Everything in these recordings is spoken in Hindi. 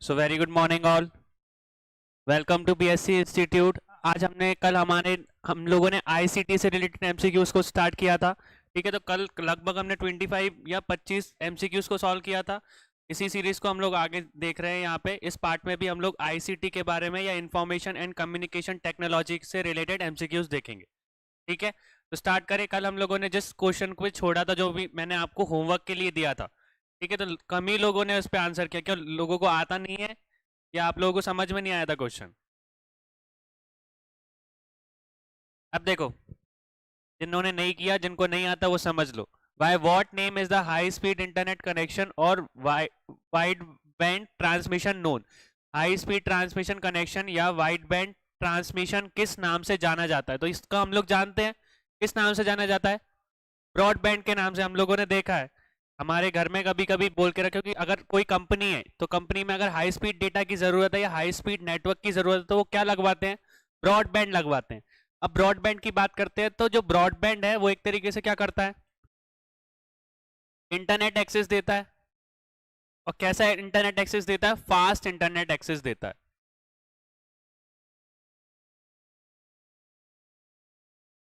So very good morning all. Welcome to BSC institute. आज हम लोगों ने आईसीटी से रिलेटेड एमसीक्यूज को स्टार्ट किया था। ठीक है, तो कल लगभग हमने 25 या 25 एमसीक्यूज को सॉल्व किया था। इसी सीरीज को हम लोग आगे देख रहे हैं। यहाँ पे इस पार्ट में भी हम लोग आईसीटी के बारे में या इंफॉर्मेशन एंड कम्युनिकेशन टेक्नोलॉजी से रिलेटेड एमसीक्यूज देखेंगे। ठीक है, तो स्टार्ट करें। कल हम लोगों ने जिस क्वेश्चन को छोड़ा था, जो भी मैंने आपको होमवर्क के लिए दिया था, ठीक है, तो कम ही लोगों ने उस पर आंसर किया। क्या लोगों को आता नहीं है या आप लोगों को समझ में नहीं आया था क्वेश्चन? अब देखो, जिन्होंने नहीं किया, जिनको नहीं आता वो समझ लो। By what name is the high speed internet connection और wide band transmission known? High speed transmission connection या वाइड बैंड ट्रांसमिशन किस नाम से जाना जाता है? तो इसका हम लोग जानते हैं, किस नाम से जाना जाता है? ब्रॉडबैंड के नाम से। हम लोगों ने देखा है हमारे घर में, कभी कभी बोल के रखो कि अगर कोई कंपनी है तो कंपनी में अगर हाई स्पीड डेटा की जरूरत है या हाई स्पीड नेटवर्क की जरूरत है तो वो क्या लगवाते हैं? ब्रॉडबैंड लगवाते हैं। अब ब्रॉडबैंड की बात करते हैं, तो जो ब्रॉडबैंड है वो एक तरीके से क्या करता है? इंटरनेट एक्सेस देता है। और कैसा इंटरनेट एक्सेस देता है? फास्ट इंटरनेट एक्सेस देता है।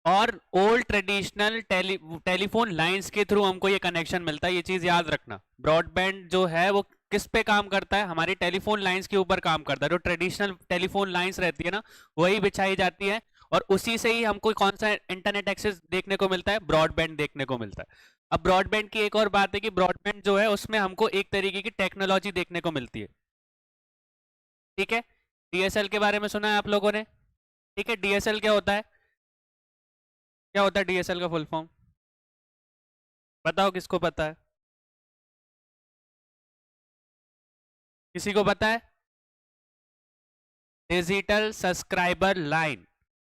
और ओल्ड ट्रेडिशनल टेलीफोन लाइंस के थ्रू हमको ये कनेक्शन मिलता है। ये चीज याद रखना, ब्रॉडबैंड जो है वो किस पे काम करता है? हमारी टेलीफोन लाइंस के ऊपर काम करता है। जो ट्रेडिशनल टेलीफोन लाइंस रहती है ना, वही बिछाई जाती है और उसी से ही हमको कौन सा इंटरनेट एक्सेस देखने को मिलता है? ब्रॉडबैंड देखने को मिलता है। अब ब्रॉडबैंड की एक और बात है कि ब्रॉडबैंड जो है उसमें हमको एक तरीके की टेक्नोलॉजी देखने को मिलती है। ठीक है, डीएसएल के बारे में सुना है आप लोगों ने? ठीक है, डीएसएल क्या होता है? क्या होता है डीएसएल का फुल फॉर्म? बताओ, किसको पता है? किसी को पता है? Digital subscriber line.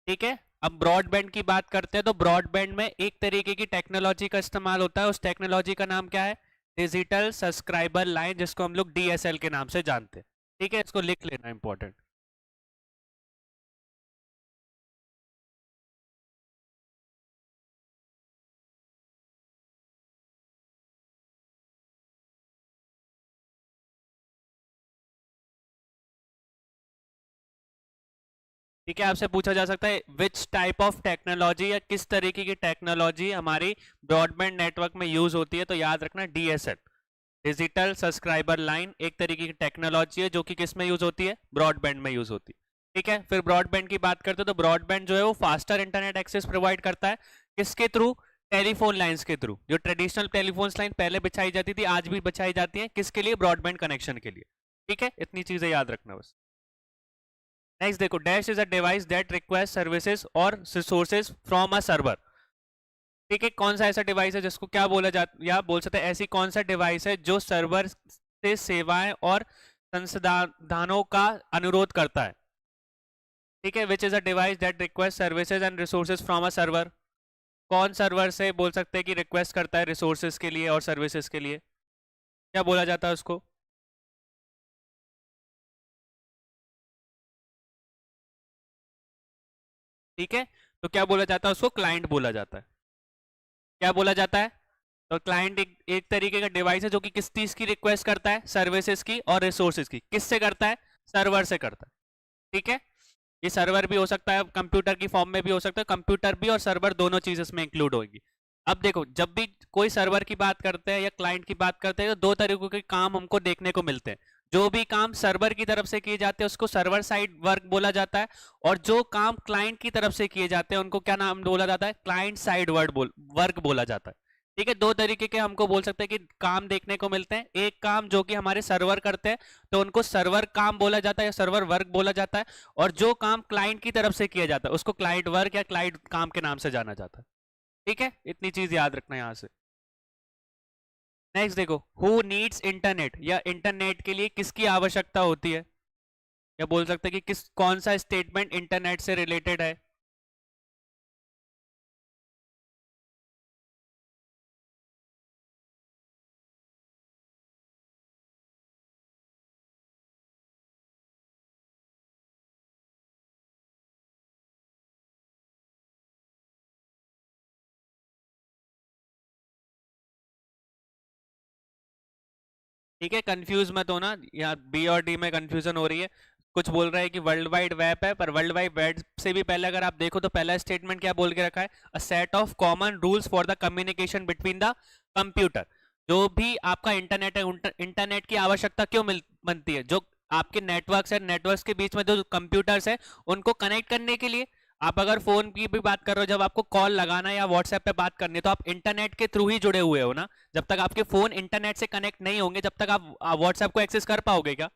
ठीक है, अब ब्रॉडबैंड की बात करते हैं तो ब्रॉडबैंड में एक तरीके की टेक्नोलॉजी का इस्तेमाल होता है। उस टेक्नोलॉजी का नाम क्या है? डिजिटल सब्सक्राइबर लाइन, जिसको हम लोग डीएसएल के नाम से जानते हैं। ठीक है, इसको लिख लेना, इंपॉर्टेंट। ठीक है, आपसे पूछा जा सकता है विच टाइप ऑफ टेक्नोलॉजी या किस तरीके की टेक्नोलॉजी हमारी ब्रॉडबैंड नेटवर्क में यूज होती है? तो याद रखना डीएसएल, डिजिटल सब्सक्राइबर लाइन, एक तरीके की टेक्नोलॉजी है जो कि किस में यूज होती है? ब्रॉडबैंड में यूज होती है। ठीक है, फिर ब्रॉडबैंड की बात करते हैं तो ब्रॉडबैंड जो है वो फास्टर इंटरनेट एक्सेस प्रोवाइड करता है। किसके थ्रू? टेलीफोन लाइंस के थ्रू। जो ट्रेडिशनल टेलीफोन लाइन पहले बिछाई जाती थी, आज भी बिछाई जाती है, किसके लिए? ब्रॉडबैंड कनेक्शन के लिए। ठीक है, इतनी चीजें याद रखना बस। नेक्स्ट देखो, dash is a device that request services और रिसोर्सेज फ्रॉम अ सर्वर। ठीक है, कौन सा ऐसा डिवाइस है जिसको क्या बोला जाता, या बोल सकते हैं ऐसी कौन सा डिवाइस है जो सर्वर से सेवाएं और संसाधनों का अनुरोध करता है? ठीक है, which is a device that request services and resources from a server. कौन सर्वर से बोल सकते हैं कि रिक्वेस्ट करता है रिसोर्सेज के लिए और सर्विसेज के लिए? क्या बोला जाता है उसको? ठीक है, तो क्या बोला जाता है उसको? क्लाइंट बोला जाता है। क्या बोला जाता है? तो क्लाइंट एक तरीके का डिवाइस है जो कि किस चीज की रिक्वेस्ट करता है? सर्विसेज की और रिसोर्सेज की। किससे करता है? सर्वर से करता है। ठीक है, ये सर्वर भी हो सकता है, कंप्यूटर की फॉर्म में भी हो सकता है। कंप्यूटर भी और सर्वर दोनों चीज इसमें इंक्लूड होगी। अब देखो, जब भी कोई सर्वर की बात करते हैं या क्लाइंट की बात करते हैं तो दो तरीकों के काम हमको देखने को मिलते हैं। जो भी काम सर्वर की तरफ से किए जाते हैं उसको सर्वर साइड वर्क बोला जाता है, और जो काम क्लाइंट की तरफ से किए जाते हैं उनको क्या नाम बोला जाता है? क्लाइंट साइड वर्क बोला जाता है। ठीक है, दो तरीके के हमको बोल सकते हैं कि काम देखने को मिलते हैं। एक काम जो कि हमारे सर्वर करते हैं तो उनको सर्वर काम बोला जाता है या सर्वर वर्क बोला जाता है, और जो काम क्लाइंट की तरफ से किया जाता है उसको क्लाइंट वर्क या क्लाइंट काम के नाम से जाना जाता है। ठीक है, इतनी चीज याद रखना यहां से। नेक्स्ट देखो, हु नीड्स इंटरनेट, या इंटरनेट के लिए किसकी आवश्यकता होती है? या बोल सकते हैं कि किस कौन सा स्टेटमेंट इंटरनेट से रिलेटेड है? ठीक है, कंफ्यूज मत होना, यहाँ बी और डी में कंफ्यूजन हो रही है। कुछ बोल रहा है कि वर्ल्ड वाइड वेब है, पर वर्ल्ड वाइड वेब से भी पहले अगर आप देखो तो पहला स्टेटमेंट क्या बोल के रखा है, a set of common rules for the communication between the computer. जो भी आपका इंटरनेट है, इंटरनेट की आवश्यकता क्यों बनती है, जो आपके नेटवर्क्स है, नेटवर्क्स के बीच में जो कंप्यूटर्स है उनको कनेक्ट करने के लिए। आप अगर फोन की भी बात कर रहे हो, जब आपको कॉल लगाना है या व्हाट्सएप पे बात करनी है, तो आप इंटरनेट के थ्रू ही जुड़े हुए हो ना। जब तक आपके फोन इंटरनेट से कनेक्ट नहीं होंगे, जब तक आप व्हाट्सएप को एक्सेस कर पाओगे क्या?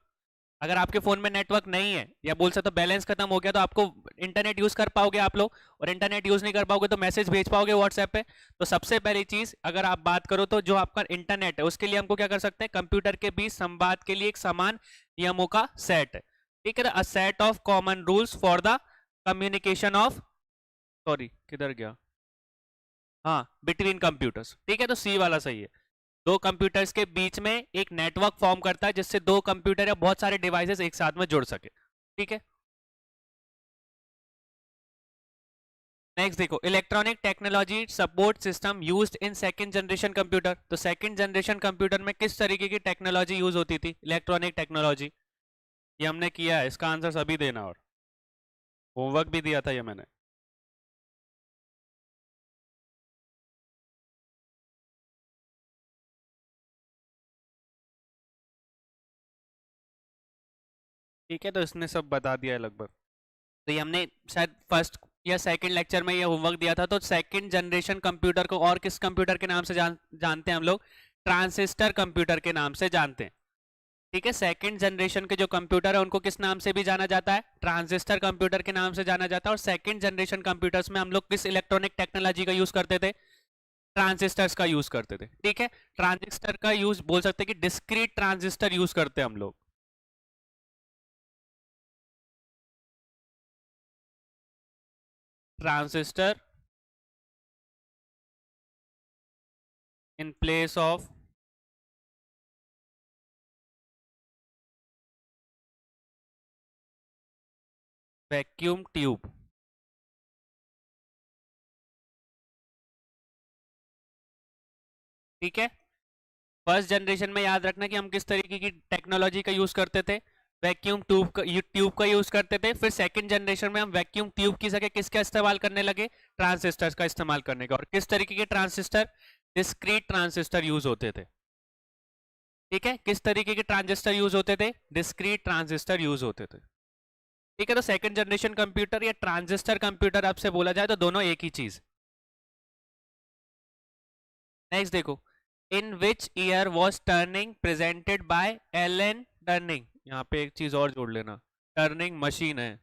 अगर आपके फोन में नेटवर्क नहीं है, या बोल सकते हो बैलेंस खत्म हो गया, तो आपको इंटरनेट यूज कर पाओगे आप लोग? और इंटरनेट यूज नहीं कर पाओगे तो मैसेज भेज पाओगे व्हाट्सएप पे? तो सबसे पहली चीज अगर आप बात करो तो जो आपका इंटरनेट है उसके लिए हमको क्या कर सकते हैं, कंप्यूटर के बीच संवाद के लिए एक समान नियमों का सेट है। ठीक है, a set of common rules for the communication of, sorry किधर गया, हाँ, बिटवीन कंप्यूटर्स। ठीक है, तो सी वाला सही है। दो कंप्यूटर्स के बीच में एक नेटवर्क फॉर्म करता है जिससे दो कंप्यूटर या बहुत सारे डिवाइसेस एक साथ में जुड़ सके। ठीक है, नेक्स्ट देखो, electronic technology support system used in second generation computer. तो सेकंड जनरेशन कंप्यूटर में किस तरीके की टेक्नोलॉजी यूज होती थी? Electronic technology. ये हमने किया है, इसका आंसर सभी देना, और होमवर्क भी दिया था ये मैंने। ठीक है, तो इसने सब बता दिया है लगभग। तो ये हमने शायद फर्स्ट या सेकंड लेक्चर में ये होमवर्क दिया था। तो सेकंड जनरेशन कंप्यूटर को और किस कंप्यूटर के नाम से जानते हैं हम लोग? ट्रांजिस्टर कंप्यूटर के नाम से जानते हैं। ठीक है, सेकंड जनरेशन के जो कंप्यूटर है उनको किस नाम से भी जाना जाता है? ट्रांजिस्टर कंप्यूटर के नाम से जाना जाता है। और सेकंड जनरेशन कंप्यूटर्स में हम लोग किस इलेक्ट्रॉनिक टेक्नोलॉजी का यूज करते थे? ट्रांजिस्टर्स का यूज करते थे। ठीक है, ट्रांजिस्टर का यूज बोल सकते हैं कि डिस्क्रीट ट्रांजिस्टर यूज करते हैं हम लोग। Transistor in place of vacuum tube. ठीक है, फर्स्ट जनरेशन में याद रखना कि हम किस तरीके की टेक्नोलॉजी का यूज करते थे? वैक्यूम ट्यूब का यूज करते थे। फिर सेकंड जनरेशन में हम वैक्यूम ट्यूब की जगह किसका इस्तेमाल करने लगे? ट्रांजिस्टर्स का इस्तेमाल करने का। और किस तरीके के ट्रांजिस्टर? डिस्क्रीट ट्रांजिस्टर यूज होते थे। ठीक है, किस तरीके के ट्रांजिस्टर यूज होते थे? डिस्क्रीट ट्रांजिस्टर यूज होते थे। ठीक है, तो सेकंड जनरेशन कंप्यूटर या ट्रांजिस्टर कंप्यूटर आपसे बोला जाए तो दोनों एक ही चीज। नेक्स्ट देखो, in which year was Turning presented by Alan Turning. यहाँ पे एक चीज और जोड़ लेना, टर्निंग मशीन है।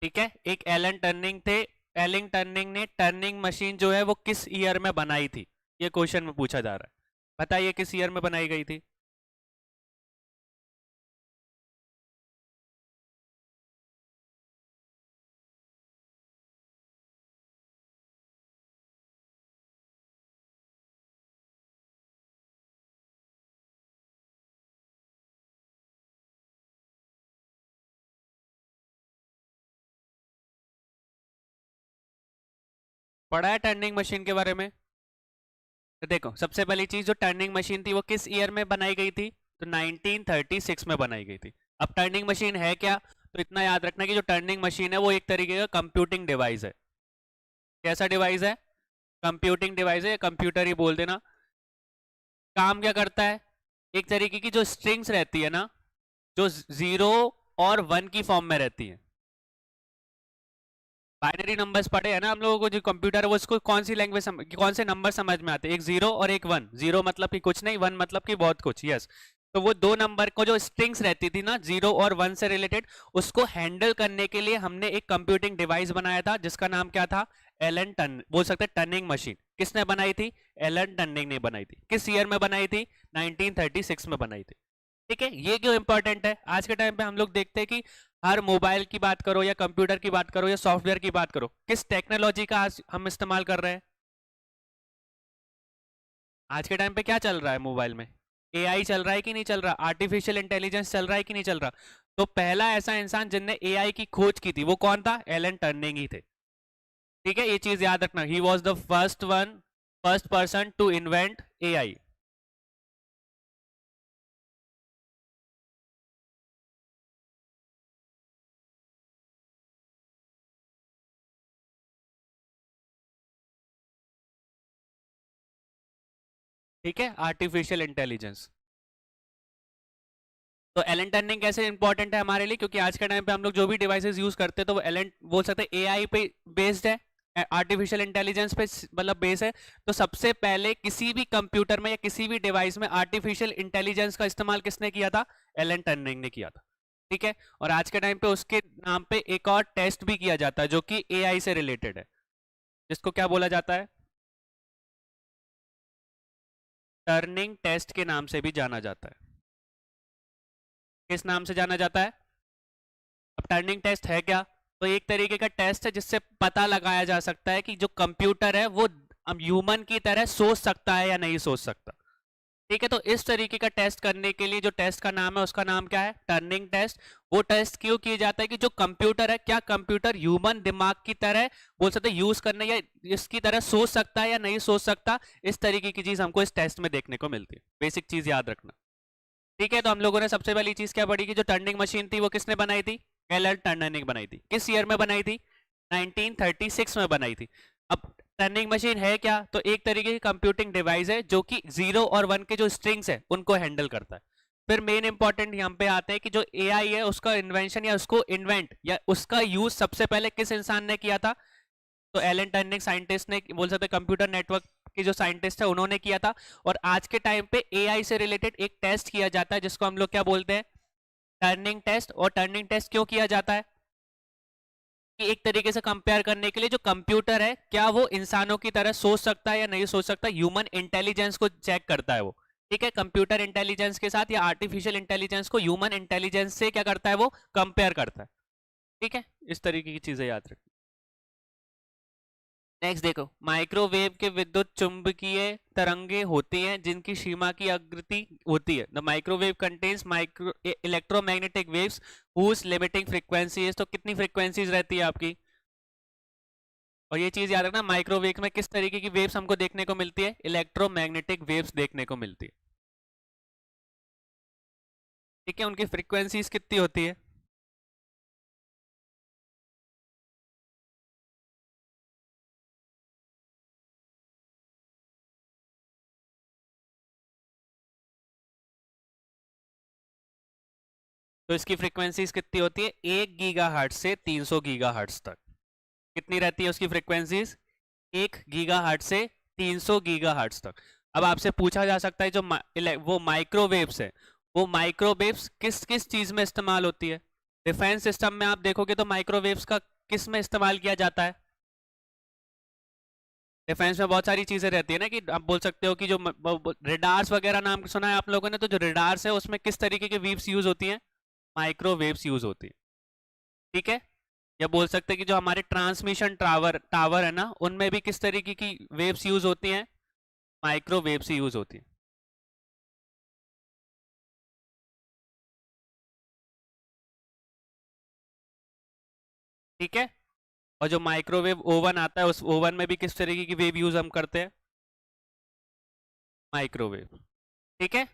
ठीक है, एक एलन टर्निंग थे। एलन टर्निंग ने टर्निंग मशीन जो है वो किस ईयर में बनाई थी? ये क्वेश्चन में पूछा जा रहा है, बताइए किस ईयर में बनाई गई थी? पढ़ा है टर्निंग मशीन के बारे में? तो देखो, सबसे पहली चीज, जो टर्निंग मशीन थी वो किस ईयर में बनाई गई थी? तो 1936 में बनाई गई थी। अब टर्निंग मशीन है क्या? तो इतना याद रखना कि जो टर्निंग मशीन है वो एक तरीके का कंप्यूटिंग डिवाइस है। कैसा डिवाइस है? कंप्यूटिंग डिवाइस है, या कंप्यूटर ही बोल देना। काम क्या करता है? एक तरीके की जो स्ट्रिंग्स रहती है ना, जो 0 और 1 की फॉर्म में रहती है। बाइनरी नंबर्स पढ़े हैं ना हम लोगों को, जो कंप्यूटर है वो उसको कौन सी लैंग्वेज कौन से नंबर समझ में आते हैं? एक 0 और एक 1। 0 मतलब कि कुछ नहीं, 1 मतलब कि बहुत कुछ। यस, तो वो दो नंबर को जो स्ट्रिंग्स रहती थी ना 0 और 1 से रिलेटेड, उसको हैंडल करने के लिए हमने एक कंप्यूटिंग डिवाइस बनाया था जिसका नाम क्या था? एलन टर्न, बोल सकते हैं टर्निंग मशीन। किसने बनाई थी? एलन टर्निंग ने बनाई थी। किस ईयर में बनाई थी? 1936 में बनाई थी। ठीक है, ये क्यों इंपॉर्टेंट है? आज के टाइम पे हम लोग देखते हैं कि हर मोबाइल की बात करो या कंप्यूटर की बात करो या सॉफ्टवेयर की बात करो, किस टेक्नोलॉजी का आज हम इस्तेमाल कर रहे हैं? आज के टाइम पे क्या चल रहा है मोबाइल में? एआई चल रहा है कि नहीं चल रहा? आर्टिफिशियल इंटेलिजेंस चल रहा है कि नहीं चल रहा? तो पहला ऐसा इंसान जिनने एआई की खोज की थी वो कौन था? एलन टर्निंग ही थे। ठीक है, ये चीज याद रखना, he was the first person to invent AI. ठीक है, आर्टिफिशियल इंटेलिजेंस। तो एलन टर्निंग कैसे इंपॉर्टेंट है हमारे लिए, क्योंकि आज के टाइम पे हम लोग जो भी डिवाइसेस यूज करते हैं तो वो एलन बोल सकते हैं एआई पे बेस्ड है, आर्टिफिशियल इंटेलिजेंस पे मतलब बेस है। तो सबसे पहले किसी भी कंप्यूटर में या किसी भी डिवाइस में आर्टिफिशियल इंटेलिजेंस का इस्तेमाल किसने किया था? एलन टर्निंग ने किया था। ठीक है, और आज के टाइम पे उसके नाम पे एक और टेस्ट भी किया जाता है जो कि एआई से रिलेटेड है, जिसको क्या बोला जाता है? टर्निंग टेस्ट के नाम से भी जाना जाता है। किस नाम से जाना जाता है? अब टर्निंग टेस्ट है क्या? तो एक तरीके का टेस्ट है जिससे पता लगाया जा सकता है कि जो कंप्यूटर है वो ह्यूमन की तरह सोच सकता है या नहीं सोच सकता। ठीक है, तो इस तरीके का टेस्ट करने के लिए जो टेस्ट का नाम है उसका नाम क्या है? Turning test. वो टेस्ट क्यों किया जाता है कि जो कंप्यूटर है, क्या कंप्यूटर ह्यूमन दिमाग की तरह बोल सकते हैं यूज करने या इसकी तरह सोच सकता है या नहीं सोच सकता। इस तरीके की चीज हमको इस टेस्ट में देखने को मिलती है। बेसिक चीज याद रखना। ठीक है, तो हम लोगों ने सबसे पहली चीज क्या पढ़ी कि जो टर्निंग मशीन थी वो किसने बनाई थी? एलन टर्नर ने बनाई थी। किस ईयर में बनाई थी? 1936 में बनाई थी। अब टर्निंग मशीन है क्या? तो एक तरीके की कंप्यूटिंग डिवाइस है जो कि 0 और 1 के जो स्ट्रिंग्स है उनको हैंडल करता है। फिर मेन इंपॉर्टेंट यहाँ पे आते हैं कि जो एआई है उसका इन्वेंशन या उसको इन्वेंट या उसका यूज सबसे पहले किस इंसान ने किया था? तो एलन टर्निंग साइंटिस्ट ने, बोल सकते कंप्यूटर नेटवर्क के जो साइंटिस्ट है उन्होंने किया था। और आज के टाइम पे एआई से रिलेटेड एक टेस्ट किया जाता है जिसको हम लोग क्या बोलते हैं? Turing test. और टर्निंग टेस्ट क्यों किया जाता है? कि एक तरीके से कंपेयर करने के लिए जो कंप्यूटर है क्या वो इंसानों की तरह सोच सकता है या नहीं सोच सकता, ह्यूमन इंटेलिजेंस को चेक करता है वो। ठीक है, कंप्यूटर इंटेलिजेंस के साथ या आर्टिफिशियल इंटेलिजेंस को ह्यूमन इंटेलिजेंस से क्या करता है? वो कंपेयर करता है। ठीक है, इस तरीके की चीजें याद रखना। नेक्स्ट देखो, माइक्रोवेव के विद्युत चुंबकीय तरंगे होती हैं जिनकी सीमा की आकृति होती है। The microwave contains micro electromagnetic waves whose limiting frequency is. तो कितनी फ्रीक्वेंसीज रहती है आपकी? और ये चीज याद रखना, माइक्रोवेव में किस तरीके की वेव्स हमको देखने को मिलती है? इलेक्ट्रोमैग्नेटिक वेव्स देखने को मिलती है। ठीक है, उनकी फ्रीक्वेंसीज कितनी होती है? तो इसकी फ्रीक्वेंसीज कितनी होती है? 1 गीगाहर्ट्ज से 300 गीगाहर्ट्ज तक। कितनी रहती है उसकी फ्रीक्वेंसीज? 1 गीगाहर्ट्ज से 300 गीगाहर्ट्ज तक। अब आपसे पूछा जा सकता है जो वो माइक्रोवेव्स है, वो माइक्रोवेव्स किस किस चीज में इस्तेमाल होती है? डिफेंस सिस्टम में आप देखोगे तो माइक्रोवेव्स का किस में इस्तेमाल किया जाता है? डिफेंस में बहुत सारी चीजें रहती है ना, कि आप बोल सकते हो कि जो रेडार्स वगैरह नाम सुना है आप लोगों ने, तो जो रेडार्स है उसमें किस तरीके की वेव्स यूज होती हैं? माइक्रोवेव्स यूज होती है। ठीक है, या बोल सकते हैं कि जो हमारे ट्रांसमिशन टावर टावर है ना, उनमें भी किस तरीके की वेव्स यूज होती हैं? माइक्रोवेव्स ही यूज होती है। ठीक है, और जो माइक्रोवेव ओवन आता है उस ओवन में भी किस तरीके की वेव यूज हम करते हैं? माइक्रोवेव। ठीक है,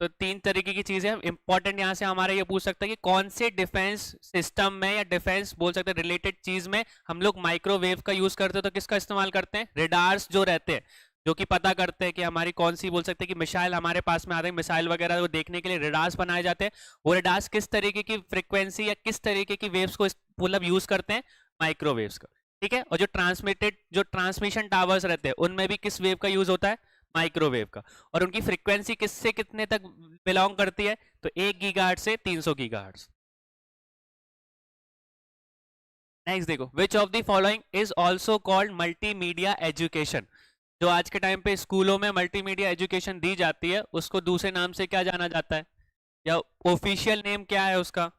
तो 3 तरीके की चीजें इंपॉर्टेंट यहाँ से हमारे ये पूछ सकता है कि कौन से डिफेंस सिस्टम में या डिफेंस बोल सकते हैं रिलेटेड चीज में हम लोग माइक्रोवेव का यूज करते हैं, तो किसका इस्तेमाल करते हैं? रेडार्स जो रहते हैं, जो कि पता करते हैं कि हमारी कौन सी बोल सकते हैं कि मिसाइल हमारे पास में आ रही है, मिसाइल वगैरह को देखने के लिए रेडार्स बनाए जाते हैं। वो रेडार्स किस तरीके की फ्रिक्वेंसी या किस तरीके की वेव्स को मतलब यूज करते हैं? माइक्रोवेव्स का। ठीक है, और जो ट्रांसमिशन टावर्स रहते हैं उनमें भी किस वेव का यूज होता है? माइक्रोवेव का। और उनकी फ्रीक्वेंसी किससे कितने तक बिलोंग करती है? तो 1 गीगाहर्ट्ज से 300 गीगाहर्ट्ज। नेक्स्ट देखो, which of the following is also called multimedia education. जो आज के टाइम पे स्कूलों में मल्टीमीडिया एजुकेशन दी जाती है उसको दूसरे नाम से क्या जाना जाता है, या ऑफिशियल नेम क्या है उसका?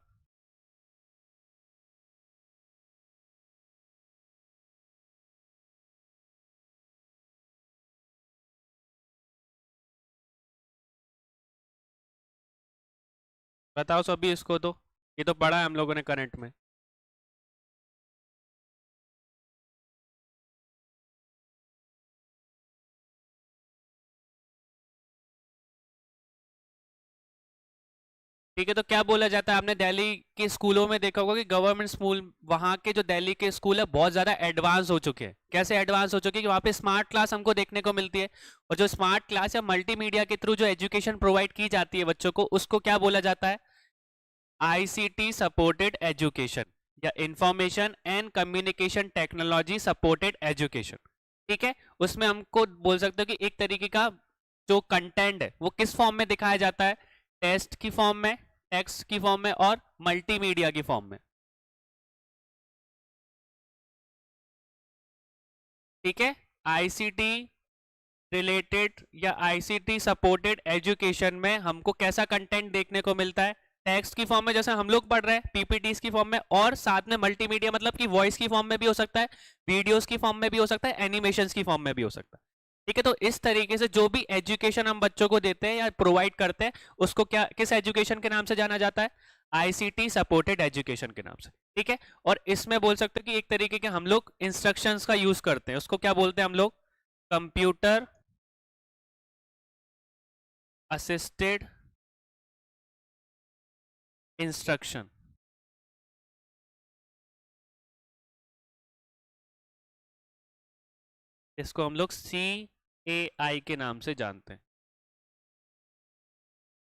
बताओ सभी इसको तो, ये तो पढ़ा है हम लोगों ने करंट में। ठीक है, तो क्या बोला जाता है, आपने दिल्ली के स्कूलों में देखा होगा कि गवर्नमेंट स्कूल, वहाँ के जो दिल्ली के स्कूल है बहुत ज़्यादा एडवांस हो चुके हैं। कैसे एडवांस हो चुके हैं कि वहाँ पे स्मार्ट क्लास हमको देखने को मिलती है, और जो स्मार्ट क्लास या मल्टीमीडिया के थ्रू जो एजुकेशन प्रोवाइड की जाती है बच्चों को, उसको क्या बोला जाता है, आईसीटी सपोर्टेड एजुकेशन या information and communication technology supported education. ठीक है, उसमें हमको बोल सकते हो कि एक तरीके का जो कंटेंट है वो किस फॉर्म में दिखाया जाता है, टेस्ट की फॉर्म में, टेक्स्ट की फॉर्म में और मल्टीमीडिया की फॉर्म में। ठीक है, आईसीटी रिलेटेड या आईसीटी सपोर्टेड एजुकेशन में हमको कैसा कंटेंट देखने को मिलता है, टेक्स्ट की फॉर्म में जैसे हम लोग पढ़ रहे हैं, पीपीटीज की फॉर्म में, और साथ में मल्टीमीडिया मतलब कि वॉइस की फॉर्म में भी हो सकता है, वीडियोस की फॉर्म में भी हो सकता है, एनिमेशंस की फॉर्म में भी हो सकता है। ठीक है, तो इस तरीके से जो भी एजुकेशन हम बच्चों को देते हैं या प्रोवाइड करते हैं, उसको क्या, किस एजुकेशन के नाम से जाना जाता है, आईसीटी सपोर्टेड एजुकेशन के नाम से। ठीक है, और इसमें बोल सकते हैं कि एक तरीके के हम लोग इंस्ट्रक्शंस का यूज करते हैं, उसको क्या बोलते हैं हम लोग, कंप्यूटर असिस्टेड इंस्ट्रक्शन। इसको हम लोग CAI के नाम से जानते हैं।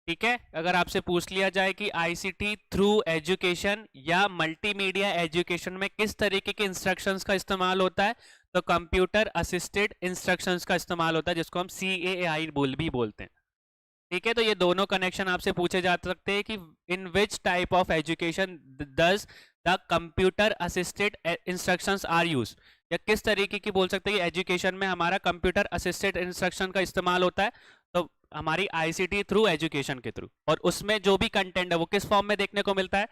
ठीक है, अगर आपसे पूछ लिया जाए कि आईसीटी थ्रू एजुकेशन या मल्टीमीडिया एजुकेशन में किस तरीके के इंस्ट्रक्शंस का इस्तेमाल होता है, तो कंप्यूटर असिस्टेड इंस्ट्रक्शंस का इस्तेमाल होता है, जिसको हम CAI भी बोलते हैं। ठीक है, तो ये दोनों कनेक्शन आपसे पूछे जा सकते हैं कि in which type of education does the computer assisted instructions are use, या किस तरीके की बोल सकते हैं कि एजुकेशन में हमारा कंप्यूटर असिस्टेड इंस्ट्रक्शन का इस्तेमाल होता है, तो हमारी आईसीटी थ्रू एजुकेशन के थ्रू। और उसमें जो भी कंटेंट है वो किस फॉर्म में देखने को मिलता है,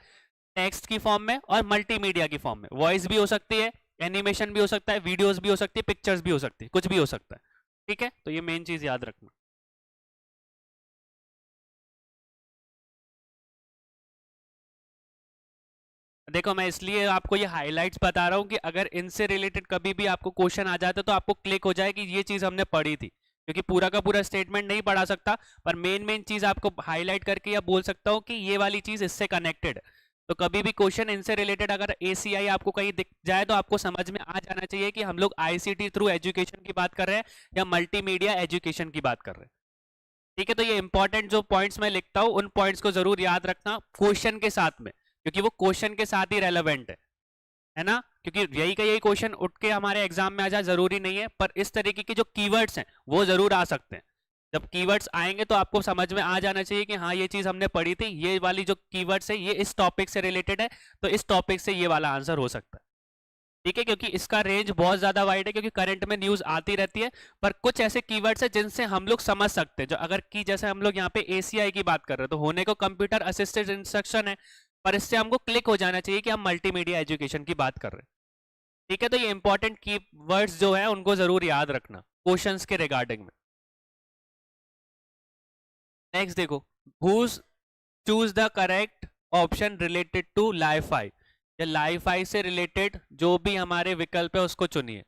टेक्स्ट की फॉर्म में और मल्टीमीडिया की फॉर्म में। वॉइस भी हो सकती है, एनिमेशन भी हो सकता है, वीडियोस भी हो सकती है, पिक्चर्स भी हो सकती है, कुछ भी हो सकता है। ठीक है, तो ये मेन चीज याद रखना। देखो, मैं इसलिए आपको ये हाइलाइट्स बता रहा हूँ कि अगर इनसे रिलेटेड कभी भी आपको क्वेश्चन आ जाता तो आपको क्लिक हो जाए कि ये चीज हमने पढ़ी थी, क्योंकि पूरा का पूरा स्टेटमेंट नहीं पढ़ा सकता, पर मेन मेन चीज आपको हाईलाइट करके या बोल सकता हूँ कि ये वाली चीज इससे कनेक्टेड। तो कभी भी क्वेश्चन इनसे रिलेटेड अगर ACI आपको कहीं दिख जाए तो आपको समझ में आ जाना चाहिए कि हम लोग आईसीटी थ्रू एजुकेशन की बात कर रहे हैं या मल्टीमीडिया एजुकेशन की बात कर रहे हैं। ठीक है, तो ये इंपॉर्टेंट जो पॉइंट्स मैं लिखता हूँ उन पॉइंट्स को जरूर याद रखना क्वेश्चन के साथ में, क्योंकि वो क्वेश्चन के साथ ही रेलेवेंट है ना, क्योंकि यही का यही क्वेश्चन उठ के हमारे एग्जाम में आ जाए जरूरी नहीं है, पर इस तरीके की जो कीवर्ड्स हैं वो जरूर आ सकते हैं। जब कीवर्ड्स आएंगे तो आपको समझ में आ जाना चाहिए कि हाँ ये चीज हमने पढ़ी थी, ये वाली जो कीवर्ड्स है ये इस टॉपिक से रिलेटेड है, तो इस टॉपिक से ये वाला आंसर हो सकता है। ठीक है, क्योंकि इसका रेंज बहुत ज्यादा वाइड है, क्योंकि करंट में न्यूज आती रहती है, पर कुछ ऐसे कीवर्ड्स है जिनसे हम लोग समझ सकते हैं, जो अगर की जैसे हम लोग यहाँ पे ACI की बात कर रहे हैं तो होने को कंप्यूटर असिस्टेड इंस्ट्रक्शन है, पर इससे हमको क्लिक हो जाना चाहिए कि हम मल्टीमीडिया एजुकेशन की बात कर रहे हैं। ठीक है, तो ये इंपॉर्टेंट कीवर्ड्स जो है उनको जरूर याद रखना क्वेश्चंस के रिगार्डिंग में। नेक्स्ट देखो, हुज choose the correct option related to LiFi, या लाईफाई से रिलेटेड जो भी हमारे विकल्प है उसको चुनिए।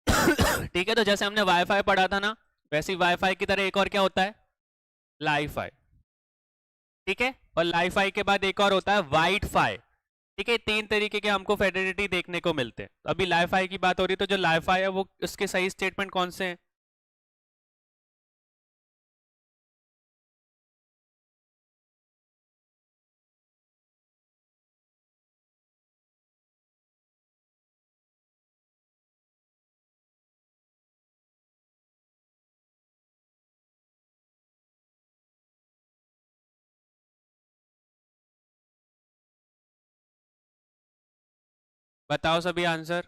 ठीक है, तो जैसे हमने वाईफाई पढ़ा था ना, वैसे ही वाईफाई की तरह एक और क्या होता है, लाईफाई। ठीक है, और लाईफाई के बाद एक और होता है वाइट फाई। ठीक है, तीन तरीके के हमको फेडरलिटी देखने को मिलते हैं। तो अभी लाईफाई की बात हो रही है, तो जो लाईफाई है वो उसके सही स्टेटमेंट कौन से हैं, बताओ सभी आंसर।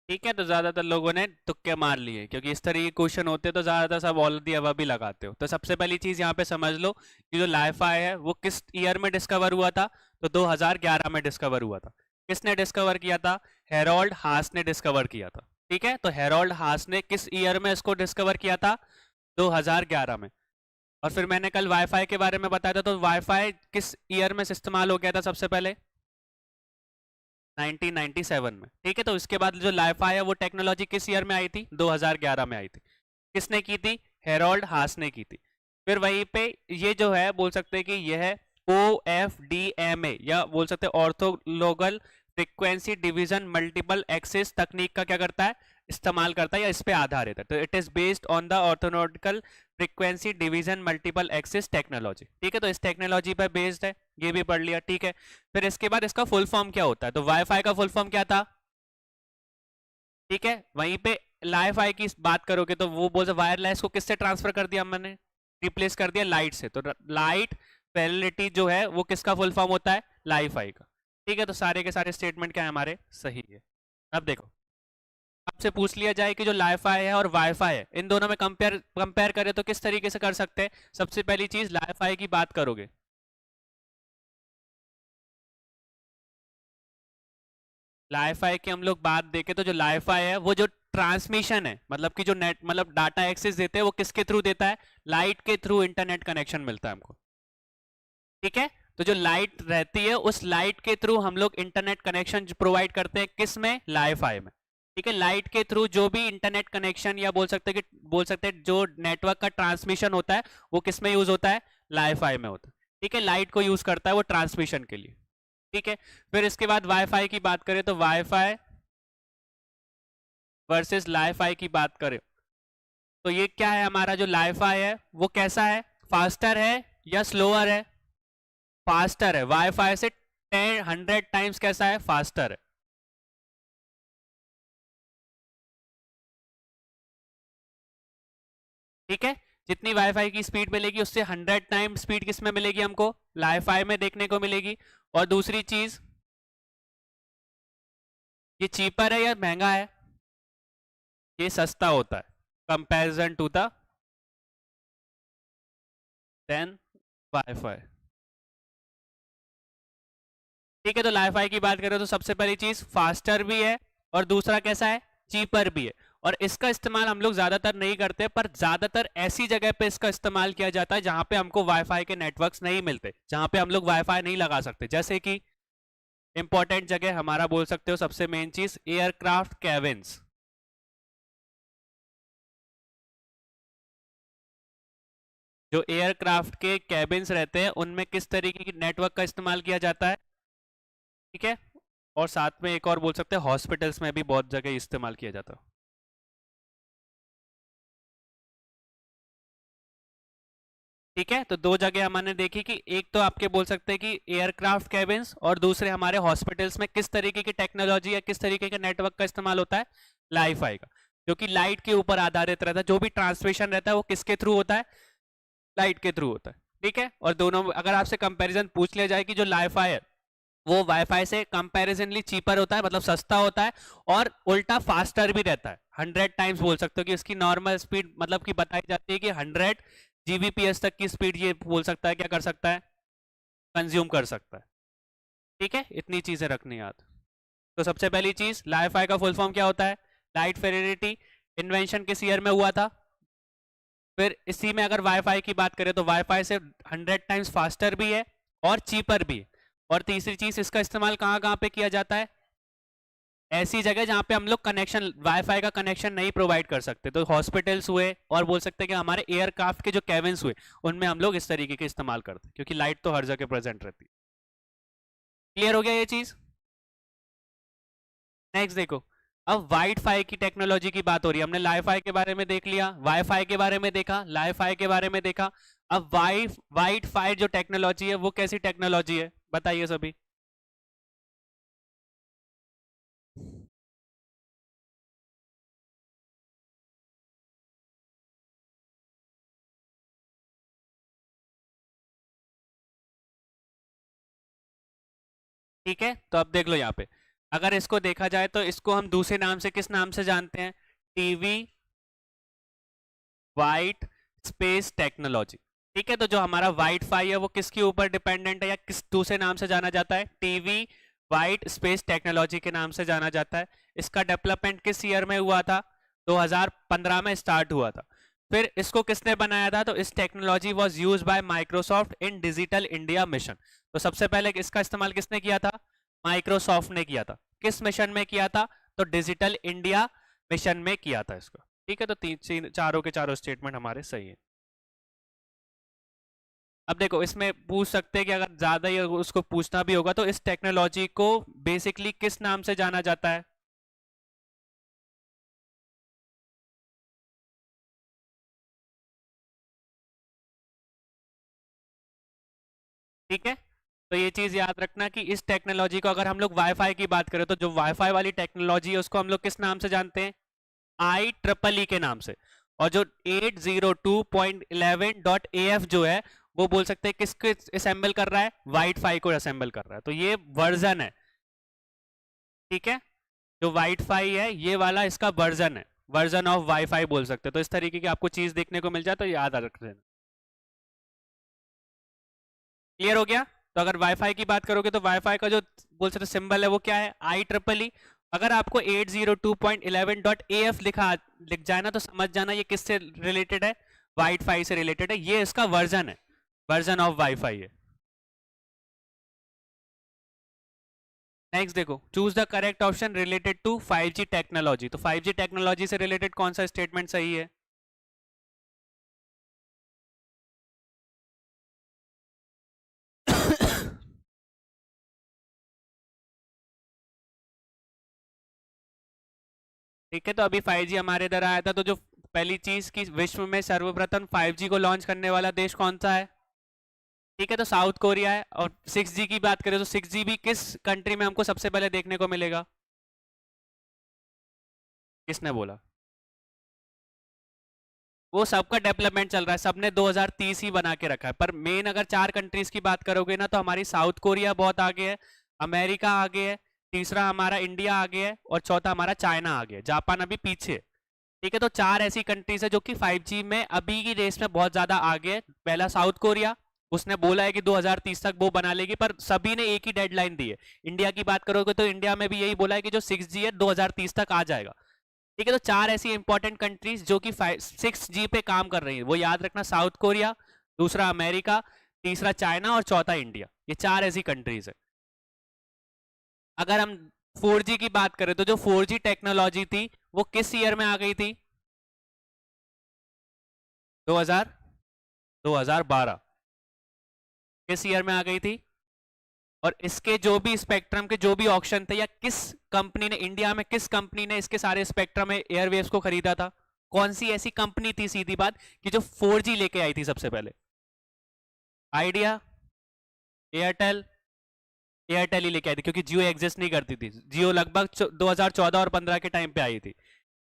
ठीक है, तो ज्यादातर लोगों ने तुक्के मार लिए, क्योंकि इस तरह के क्वेश्चन होते हैं तो ज्यादातर सब ऑल दी अबव भी लगाते हो। तो सबसे पहली चीज यहाँ पे समझ लो कि जो लाईफाई है वो किस ईयर में डिस्कवर हुआ था, तो 2011 में डिस्कवर हुआ था। किसने डिस्कवर किया था, हेरोल्ड हास ने डिस्कवर किया था। ठीक है, तो हेरोल्ड हास ने किस ईयर में इसको डिस्कवर किया था, 2011 में। और फिर मैंने कल वाईफाई के बारे में बताया था, तो वाईफाई किस ईयर में इस्तेमाल हो गया था सबसे पहले? 1997 में। ठीक है, तो इसके बाद जो वाईफाई है वो टेक्नोलॉजी किस ईयर में आई थी? 2011 में आई थी। किसने की थी? हेरोल्ड हास ने की थी। फिर वहीं पे ये जो है बोल सकते हैं कि यह OFDMA या बोल सकते हैं ऑर्थोलोगल फ्रीक्वेंसी डिवीजन मल्टीपल एक्सिस तकनीक का क्या करता है? इस्तेमाल करता है या इस पे आधारित है। तो it is based on the orthological frequency division multiple axis technology. ठीक है, तो इस टेक्नोलॉजी पर बेस्ड है, ये भी पढ़ लिया। ठीक है, फिर इसके बाद इसका फुल फॉर्म क्या होता है? तो वाईफाई का फुल फॉर्म क्या था? ठीक है, वहीं पे वाईफाई की बात करोगे तो वो बोल वायरलेस को किससे ट्रांसफर कर दिया हमने? रिप्लेस कर दिया लाइट से। तो लाइट फिडेलिटी जो है वो किसका फुल फॉर्म होता है? वाईफाई का। ठीक है, तो सारे के सारे स्टेटमेंट क्या है हमारे? सही है। अब देखो, आपसे पूछ लिया जाए कि जो वाईफाई है और वाईफाई है इन दोनों में कंपेयर करें तो किस तरीके से कर सकते हैं? सबसे पहली चीज वाईफाई की बात करोगे, वाईफाई की हम लोग बात देखें तो जो वाईफाई है वो जो ट्रांसमिशन है, मतलब कि जो नेट मतलब डाटा एक्सेस देते हैं वो किसके थ्रू देता है? लाइट के थ्रू इंटरनेट कनेक्शन मिलता है हमको। ठीक है, तो जो लाइट रहती है उस लाइट के थ्रू हम लोग इंटरनेट कनेक्शन प्रोवाइड करते हैं, किस में? वाईफाई में। ठीक है, लाइट के थ्रू जो भी इंटरनेट कनेक्शन या बोल सकते हैं जो नेटवर्क का ट्रांसमिशन होता है वो किस में यूज होता है? वाईफाई में होता है। ठीक है, लाइट को यूज करता है वो ट्रांसमिशन के लिए। ठीक है, फिर इसके बाद वाईफाई की बात करें तो वाईफाई वर्सेस वाईफाई की बात करें तो ये क्या है? हमारा जो वाईफाई है वो कैसा है? फास्टर है या स्लोअर है? फास्टर है। वाईफाई से 100 टाइम्स कैसा है? फास्टर है। ठीक है, जितनी वाईफाई की स्पीड मिलेगी उससे 100 टाइम स्पीड किस में मिलेगी हमको? वाईफाई में देखने को मिलेगी। और दूसरी चीज, ये चीपर है या महंगा है? ये सस्ता होता है comparison to the then WiFi. ठीक है, तो वाईफाई की बात करें तो सबसे पहली चीज फास्टर भी है और दूसरा कैसा है? चीपर भी है। और इसका इस्तेमाल हम लोग ज्यादातर नहीं करते, पर ज्यादातर ऐसी जगह पे इसका इस्तेमाल किया जाता है जहां पे हमको वाईफाई के नेटवर्क्स नहीं मिलते, जहां पे हम लोग वाईफाई नहीं लगा सकते। जैसे कि इंपॉर्टेंट जगह हमारा बोल सकते हो, सबसे मेन चीज एयरक्राफ्ट कैबिन्स। जो एयरक्राफ्ट के कैबिन्स रहते हैं उनमें किस तरीके की नेटवर्क का इस्तेमाल किया जाता है? ठीक है, और साथ में एक और बोल सकते हैं हॉस्पिटल्स में भी बहुत जगह इस्तेमाल किया जाता है। ठीक है, तो दो जगह हमने देखी कि एक तो आपके बोल सकते हैं कि एयरक्राफ्ट कैबिन्स और दूसरे हमारे हॉस्पिटल्स में किस तरीके की टेक्नोलॉजी या किस तरीके के नेटवर्क का इस्तेमाल होता है? वाईफाई का, जो कि लाइट के ऊपर आधारित रहता है। जो भी ट्रांसमिशन रहता है वो किसके थ्रू होता है? लाइट के थ्रू होता है। ठीक है, और दोनों अगर आपसे कंपैरिजन पूछ लिया जाए कि जो वाईफाई है वो वाईफाई से कंपैरिजनली चीपर होता है, मतलब सस्ता होता है, और उल्टा फास्टर भी रहता है। 100 टाइम्स बोल सकते हो कि इसकी नॉर्मल स्पीड मतलब कि बताई जाती है कि 100 जीबीपीएस तक की स्पीड ये बोल सकता है, क्या कर सकता है? कंज्यूम कर सकता है। ठीक है, इतनी चीजें रखनी याद। तो सबसे पहली चीज, वाईफाई का फुल फॉर्म क्या होता है? Light Fidelity. इन्वेंशन किस ईयर में हुआ था? फिर इसी में अगर वाईफाई की बात करें तो वाईफाई से 100 टाइम्स फास्टर भी है और चीपर भी है। और तीसरी चीज, इसका इस्तेमाल कहाँ कहाँ पे किया जाता है? ऐसी जगह जहां पे हम लोग कनेक्शन वाईफाई का कनेक्शन नहीं प्रोवाइड कर सकते, तो हॉस्पिटल्स हुए और बोल सकते हैं कि हमारे एयरक्राफ्ट के जो कैबिन्स हुए उनमें हम लोग इस तरीके के इस्तेमाल करते हैं, क्योंकि लाइट तो हर जगह प्रेजेंट रहती है। क्लियर हो गया ये चीज? नेक्स्ट देखो, अब वाईफाई की टेक्नोलॉजी की बात हो रही है। हमने वाईफाई के बारे में देख लिया, वाईफाई के बारे में देखा, वाईफाई के बारे में देखा। अब वाईफाई जो टेक्नोलॉजी है वो कैसी टेक्नोलॉजी है बताइए सभी? ठीक है, तो अब देख लो यहाँ पे, अगर इसको देखा जाए तो इसको हम दूसरे नाम से किस नाम से जानते हैं? TV white space technology. ठीक है, तो जो हमारा वाइट फाई है वो किसके ऊपर डिपेंडेंट है या किस दूसरे नाम से जाना जाता है? टीवी वाइट स्पेस टेक्नोलॉजी के नाम से जाना जाता है। इसका डेवलपमेंट किस ईयर में हुआ था? 2015 में स्टार्ट हुआ था। फिर इसको किसने बनाया था? तो इस technology was used by Microsoft in digital India mission. तो सबसे पहले इसका इस्तेमाल किसने किया था? माइक्रोसॉफ्ट ने किया था। किस मिशन में किया था? तो डिजिटल इंडिया मिशन में किया था इसको। ठीक है, तो चारों के चारों स्टेटमेंट हमारे सही है। अब देखो, इसमें पूछ सकते हैं कि अगर ज्यादा ही उसको पूछना भी होगा तो इस टेक्नोलॉजी को बेसिकली किस नाम से जाना जाता है? ठीक है, तो ये चीज याद रखना कि इस टेक्नोलॉजी को अगर हम लोग वाईफाई की बात करें तो जो वाईफाई वाली टेक्नोलॉजी है उसको हम लोग किस नाम से जानते हैं? IEEE के नाम से। और जो 802.11.AF जो है वो बोल सकते हैं किसको असेंबल कर रहा है? वाईफाई को असेंबल कर रहा है। तो ये वर्जन है। ठीक है, जो वाईफाई है ये वाला इसका वर्जन है, वर्जन ऑफ वाईफाई बोल सकते हैं। तो इस तरीके की आपको चीज देखने को मिल जाए तो याद रख लेना। क्लियर हो गया? तो अगर वाईफाई की बात करोगे तो वाईफाई का जो बोल सकते सिंबल है वो क्या है? IEEE। अगर आपको 802.11.AF लिख जाए ना तो समझ जाना ये किससे रिलेटेड है? वाईफाई से रिलेटेड है। ये इसका वर्जन है, वर्जन ऑफ वाईफाई है। नेक्स्ट देखो, choose the correct option related to 5G technology. तो 5G टेक्नोलॉजी से रिलेटेड कौन सा स्टेटमेंट सही है? ठीक है, तो अभी 5G हमारे इधर आया था, तो जो पहली चीज की विश्व में सर्वप्रथम 5G को लॉन्च करने वाला देश कौन सा है? ठीक है, तो साउथ कोरिया है। और 6G की बात करें तो 6G भी किस कंट्री में हमको सबसे पहले देखने को मिलेगा? किसने बोला? वो सबका डेवलपमेंट चल रहा है, सबने 2030 ही बना के रखा है। पर मेन अगर चार कंट्रीज की बात करोगे ना तो हमारी साउथ कोरिया बहुत आगे है, अमेरिका आगे है, तीसरा हमारा इंडिया आगे है और चौथा हमारा चाइना आगे है, जापान अभी पीछे। ठीक है, तो चार ऐसी कंट्रीज है जो कि 5G में अभी की रेस में बहुत ज्यादा आगे है। पहला साउथ कोरिया, उसने बोला है कि 2030 तक वो बना लेगी, पर सभी ने एक ही डेडलाइन दी है। इंडिया की बात करोगे तो इंडिया में भी यही बोला है कि जो 6G है 2030 तक आ जाएगा। ठीक है, तो चार ऐसी इंपॉर्टेंट कंट्रीज जो कि 6G पे काम कर रही है, वो याद रखना। साउथ कोरिया, दूसरा अमेरिका, तीसरा चाइना और चौथा इंडिया। ये चार ऐसी कंट्रीज है। अगर हम 4G की बात करें तो जो 4G टेक्नोलॉजी थी वो किस ईयर में आ गई थी? 2000 2012 किस ईयर में आ गई थी? और इसके जो भी स्पेक्ट्रम के जो भी ऑक्शन थे, या किस कंपनी ने, इंडिया में किस कंपनी ने इसके सारे स्पेक्ट्रम एयरवेव्स को खरीदा था? कौन सी ऐसी कंपनी थी, सीधी बात, कि जो 4G लेके आई थी सबसे पहले? Idea, Airtel. एयरटेल ही लेके आई थी क्योंकि जियो एग्जिस्ट नहीं करती थी। जियो लगभग 2014 और 15 के टाइम पे आई थी।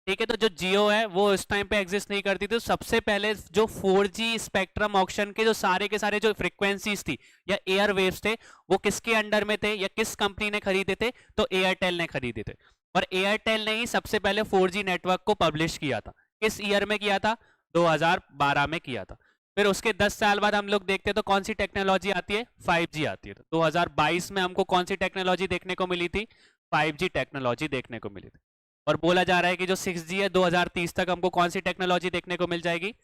ठीक है, तो जो जियो है वो उस टाइम पे एग्जिस्ट नहीं करती थी। तो सबसे पहले जो 4G स्पेक्ट्रम ऑक्शन के जो सारे जो फ्रीक्वेंसीज थी या एयर वेव्स थे वो किसके अंडर में थे या किस कंपनी ने खरीदे थे? तो एयरटेल ने खरीदे थे। और एयरटेल ने ही सबसे पहले 4G नेटवर्क को पब्लिश किया था। किस ईयर में किया था? 2012 में किया था। फिर उसके 10 साल बाद हम लोग देखते हैं तो कौन सी टेक्नोलॉजी आती है? 5G आती है। तो 2022 में हमको कौन सी टेक्नोलॉजी देखने को मिली थी? 5G टेक्नोलॉजी देखने को मिली थी। और बोला जा रहा है कि जो 6G है 2030 तक हमको कौन सी टेक्नोलॉजी देखने को मिल जाएगी?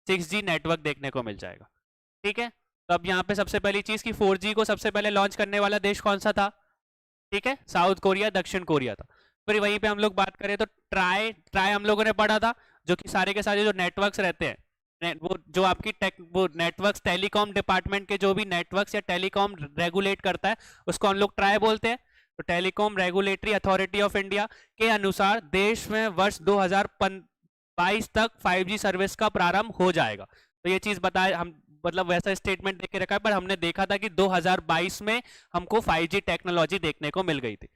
6G नेटवर्क देखने को मिल जाएगा। ठीक है, तो अब यहाँ पे सबसे पहली चीज की 4G को सबसे पहले लॉन्च करने वाला देश कौन सा था? ठीक है, साउथ कोरिया, दक्षिण कोरिया था। फिर वहीं पे हम लोग बात करें तो ट्राई ट्राई हम लोगों ने पढ़ा था, जो कि सारे के सारे जो नेटवर्क्स रहते हैं, वो जो आपकी वो नेटवर्क्स, टेलीकॉम डिपार्टमेंट के जो भी नेटवर्क्स या टेलीकॉम रेगुलेट करता है उसको हम लोग ट्राई बोलते हैं। तो telecom regulatory authority of India के अनुसार देश में वर्ष 2022 तक 5G सर्विस का प्रारंभ हो जाएगा। तो ये चीज बताए हम, मतलब वैसा स्टेटमेंट देके रखा है, पर हमने देखा था कि 2022 में हमको 5G टेक्नोलॉजी देखने को मिल गई थी।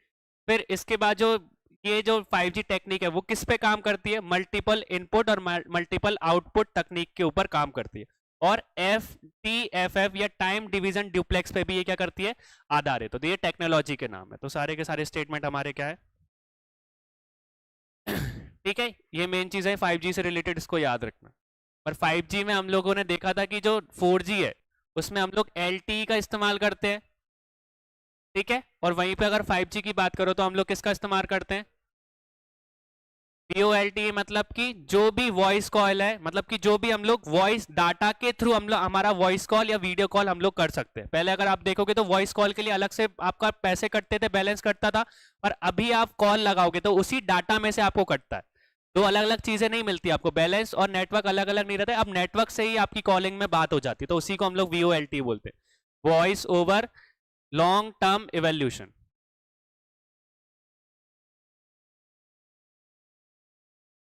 फिर इसके बाद जो ये जो 5G टेक्निक है वो किस पे काम करती है? मल्टीपल इनपुट और मल्टीपल आउटपुट तकनीक के ऊपर काम करती है। और FTFF या टाइम डिवीजन ड्यूप्लेक्स पे भी ये क्या करती है? आधारित। तो ये टेक्नोलॉजी के नाम है। तो सारे के सारे स्टेटमेंट हमारे क्या है? ठीक है, ये मेन चीज है 5G से रिलेटेड, इसको याद रखना। पर 5G में हम लोगों ने देखा था कि जो 4G है उसमें हम लोग LTE का इस्तेमाल करते हैं। ठीक है, और वहीं पे अगर 5G की बात करो तो हम लोग किसका इस्तेमाल करते हैं? VoLTE मतलब कि जो भी वॉइस कॉल है, मतलब कि जो भी हम लोग वॉइस डाटा के थ्रू हम लोग हमारा वॉइस कॉल या वीडियो कॉल हम लोग कर सकते हैं। पहले अगर आप देखोगे तो वॉइस कॉल के लिए अलग से आपका पैसे कटते थे, बैलेंस कटता था, पर अभी आप कॉल लगाओगे तो उसी डाटा में से आपको कटता है। दो अलग अलग चीजें नहीं मिलती आपको, बैलेंस और नेटवर्क अलग अलग नहीं रहते। अब नेटवर्क से ही आपकी कॉलिंग में बात हो जाती है, तो उसी को हम लोग VoLTE बोलते हैं, voice over long term evolution.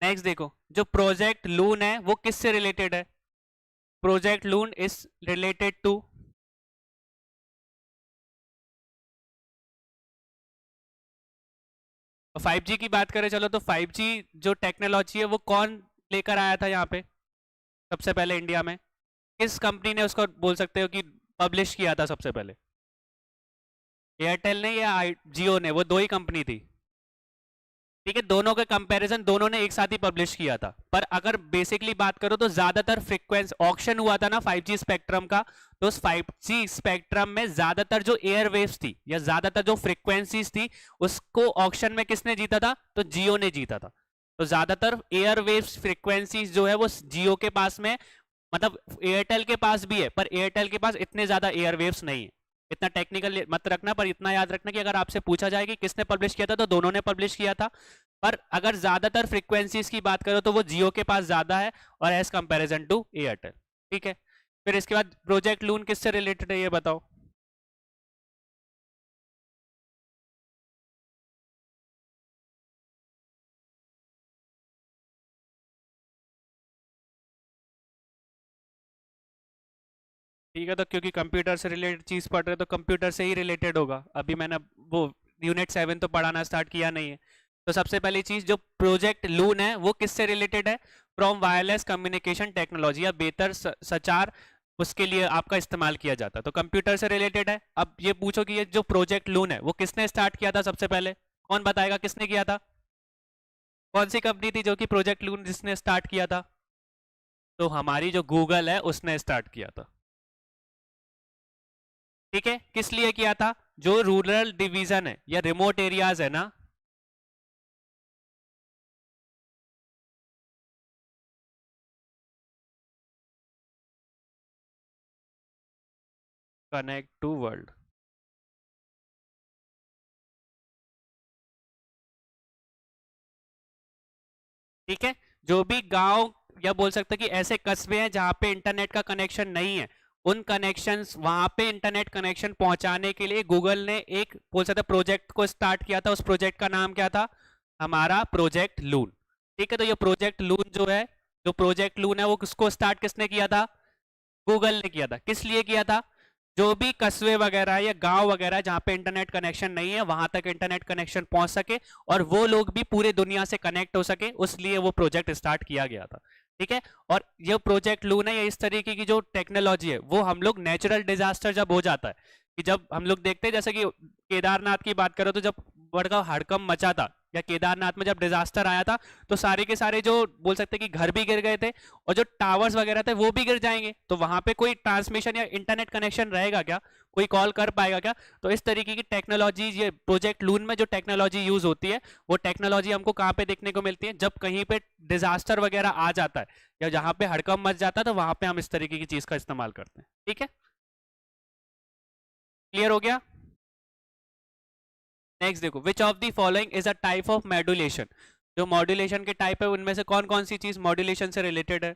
Next देखो, जो प्रोजेक्ट लून है वो किससे रिलेटेड है? Project Loon is related to 5G की बात करें चलो, तो 5G जो टेक्नोलॉजी है वो कौन लेकर आया था यहाँ पे सबसे पहले इंडिया में? किस कंपनी ने उसको बोल सकते हो कि पब्लिश किया था सबसे पहले? एयरटेल ने या जियो ने? वो दो ही कंपनी थी। ठीक है, दोनों का कंपैरिजन दोनों ने एक साथ ही पब्लिश किया था। पर अगर बेसिकली बात करो तो ज्यादातर फ्रीक्वेंसी ऑक्शन हुआ था ना 5G स्पेक्ट्रम का, तो उस 5G स्पेक्ट्रम में ज्यादातर जो एयर वेव्स थी या ज्यादातर जो फ्रीक्वेंसीज थी उसको ऑक्शन में किसने जीता था? तो जियो ने जीता था। तो ज्यादातर एयर वेव्स फ्रीक्वेंसीज जो है वो जियो के पास में, मतलब एयरटेल के पास भी है, पर एयरटेल के पास इतने ज्यादा एयर वेव्स नहीं है। इतना टेक्निकल मत रखना, पर इतना याद रखना कि अगर आपसे पूछा जाए कि किसने पब्लिश किया था तो दोनों ने पब्लिश किया था। पर अगर ज्यादातर फ्रीक्वेंसीज की बात करो तो वो जियो के पास ज्यादा है, और एज कंपैरिजन टू एयरटेल। ठीक है, फिर इसके बाद प्रोजेक्ट लून किससे रिलेटेड है ये बताओ? ठीक है, तो क्योंकि कंप्यूटर से रिलेटेड चीज पढ़ रहे हो तो कंप्यूटर से ही रिलेटेड होगा। अभी मैंने वो यूनिट 7 तो पढ़ाना स्टार्ट किया नहीं है। तो सबसे पहली चीज, जो प्रोजेक्ट लून है वो किससे रिलेटेड है? फ्रॉम वायरलेस कम्युनिकेशन टेक्नोलॉजी, या बेहतर संचार उसके लिए आपका इस्तेमाल किया जाता है, तो कंप्यूटर से रिलेटेड है। अब ये पूछो कि ये जो प्रोजेक्ट लून है वो किसने स्टार्ट किया था सबसे पहले? कौन बताएगा किसने किया था? कौन सी कंपनी थी जो कि प्रोजेक्ट लून जिसने स्टार्ट किया था? तो हमारी जो गूगल है उसने स्टार्ट किया था। ठीक है, किस लिए किया था? जो रूरल डिवीजन है या रिमोट एरियाज है ना, कनेक्ट टू वर्ल्ड। ठीक है, जो भी गांव या बोल सकते हैं कि ऐसे कस्बे हैं जहां पे इंटरनेट का कनेक्शन नहीं है, उन कनेक्शंस वहां पे इंटरनेट कनेक्शन पहुंचाने के लिए गूगल ने एक बोल सकते प्रोजेक्ट को स्टार्ट किया था। उस प्रोजेक्ट का नाम क्या था? हमारा प्रोजेक्ट लून। ठीक है, तो ये प्रोजेक्ट लून जो है, जो प्रोजेक्ट लून है वो किसको स्टार्ट किसने किया था? गूगल ने किया था। किस लिए किया था? जो भी कस्बे वगैरह या गांव वगैरह जहां पे इंटरनेट कनेक्शन नहीं है वहां तक इंटरनेट कनेक्शन पहुंच सके, और वो लोग भी पूरे दुनिया से कनेक्ट हो सके, उसलिए वो प्रोजेक्ट स्टार्ट किया गया था। ठीक है, और ये प्रोजेक्ट लून है या इस तरीके की जो टेक्नोलॉजी है वो हम लोग नेचुरल डिजास्टर जब हो जाता है, कि जब हम लोग देखते हैं जैसे कि केदारनाथ की बात करो तो जब बड़का हड़कंप मचा था, या केदारनाथ में जब डिजास्टर आया था, तो सारे के सारे जो बोल सकते हैं कि घर भी गिर गए थे, और जो टावर्स वगैरह थे वो भी गिर जाएंगे, तो वहां पे कोई ट्रांसमिशन या इंटरनेट कनेक्शन रहेगा क्या? कोई कॉल कर पाएगा क्या? तो इस तरीके की टेक्नोलॉजी, ये प्रोजेक्ट लून में जो टेक्नोलॉजी यूज होती है, वो टेक्नोलॉजी हमको कहाँ पे देखने को मिलती है? जब कहीं पे डिजास्टर वगैरह आ जाता है या जहां पे हड़कंप मच जाता है, तो वहां पे हम इस तरीके की चीज का इस्तेमाल करते हैं। ठीक है, क्लियर हो गया? नेक्स्ट देखो, which of the following is a type of modulation? जो मॉड्यूलेशन के टाइप है उनमें से कौन कौन सी चीज मॉड्यूलेशन से रिलेटेड है?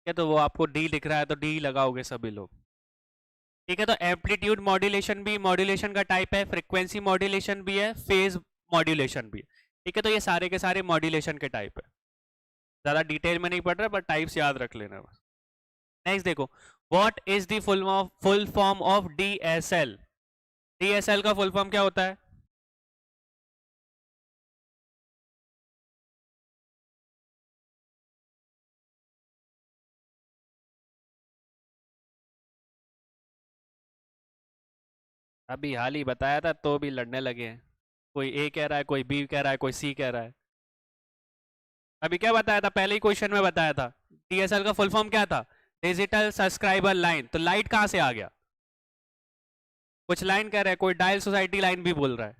क्या तो वो आपको डी दिख रहा है तो डी लगाओगे सभी लोग? ठीक है, तो एम्पलीट्यूड मॉड्यूलेशन भी मॉड्यूलेशन का टाइप है, फ्रीक्वेंसी मॉड्यूलेशन भी है, फेज मॉड्यूलेशन भी है। ठीक है, तो ये सारे के सारे मॉड्यूलेशन के टाइप है। ज्यादा डिटेल में नहीं पढ़ रहा, बट टाइप्स याद रख लेना बस। नेक्स्ट देखो, what is the full form of DSL? DSL का फुल फॉर्म क्या होता है? अभी हाल ही बताया था तो भी लड़ने लगे हैं। कोई ए कह रहा है, कोई बी कह रहा है, कोई सी कह रहा है। अभी क्या बताया था, पहले ही क्वेश्चन में बताया था, डीएसएल का फुल फॉर्म क्या था, डिजिटल सब्सक्राइबर लाइन। तो लाइट कहां से आ गया, कुछ लाइन कह रहा है, कोई डायल सोसाइटी लाइन भी बोल रहा है।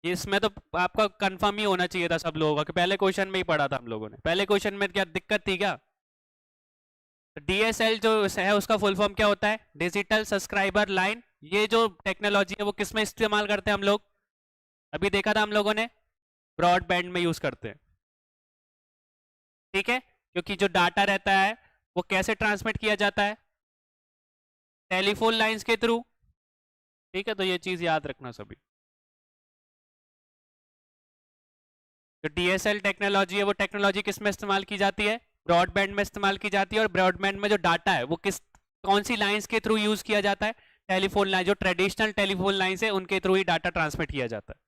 इसमें तो आपका कंफर्म ही होना चाहिए था सब लोगों का, कि पहले क्वेश्चन में ही पढ़ा था हम लोगों ने। पहले क्वेश्चन में क्या दिक्कत थी क्या? डीएसएल जो है उसका फुल फॉर्म क्या होता है, डिजिटल सब्सक्राइबर लाइन। ये जो टेक्नोलॉजी है वो किस में इस्तेमाल करते हैं हम लोग, अभी देखा था हम लोगों ने, ब्रॉडबैंड में यूज करते हैं। ठीक है, क्योंकि जो डाटा रहता है वो कैसे ट्रांसमिट किया जाता है, टेलीफोन लाइंस के थ्रू। ठीक है, तो ये चीज याद रखना सभी। जो डीएसएल टेक्नोलॉजी है वो टेक्नोलॉजी किस में इस्तेमाल की जाती है, ब्रॉडबैंड में इस्तेमाल की जाती है। और ब्रॉडबैंड में जो डाटा है वो कौन सी लाइंस के थ्रू यूज किया जाता है, टेलीफोन लाइन। जो ट्रेडिशनल टेलीफोन लाइंस है उनके थ्रू ही डाटा ट्रांसमिट किया जाता है।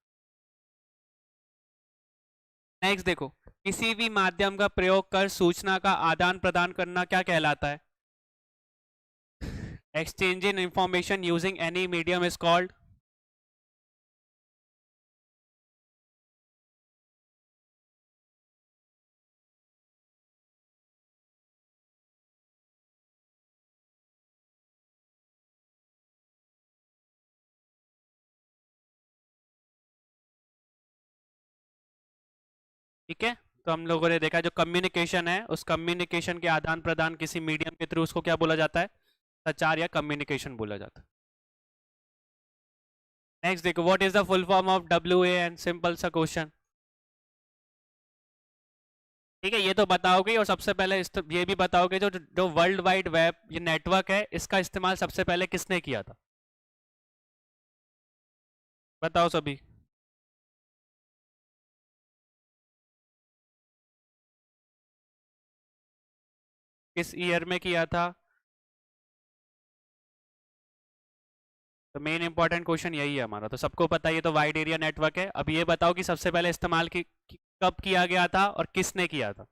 नेक्स्ट देखो, किसी भी माध्यम का प्रयोग कर सूचना का आदान प्रदान करना क्या कहलाता है, exchanging information using any medium is called. ठीक है, तो हम लोगों ने देखा जो कम्युनिकेशन है, उस कम्युनिकेशन के आदान प्रदान किसी मीडियम के थ्रू, उसको क्या बोला जाता है, संचार या कम्युनिकेशन बोला जाता है। नेक्स्ट देखो, what is the full form of WAN, simple सा क्वेश्चन। ठीक है, ये तो बताओगे, और सबसे पहले ये भी बताओगे जो जो वर्ल्ड वाइड वेब ये नेटवर्क है, इसका इस्तेमाल सबसे पहले किसने किया था, बताओ सभी। किस ईयर में किया था, तो मेन इंपॉर्टेंट क्वेश्चन यही है हमारा, तो सबको पता है ये तो वाइड एरिया नेटवर्क है। अब ये बताओ कि सबसे पहले इस्तेमाल कब किया गया था और किसने किया था।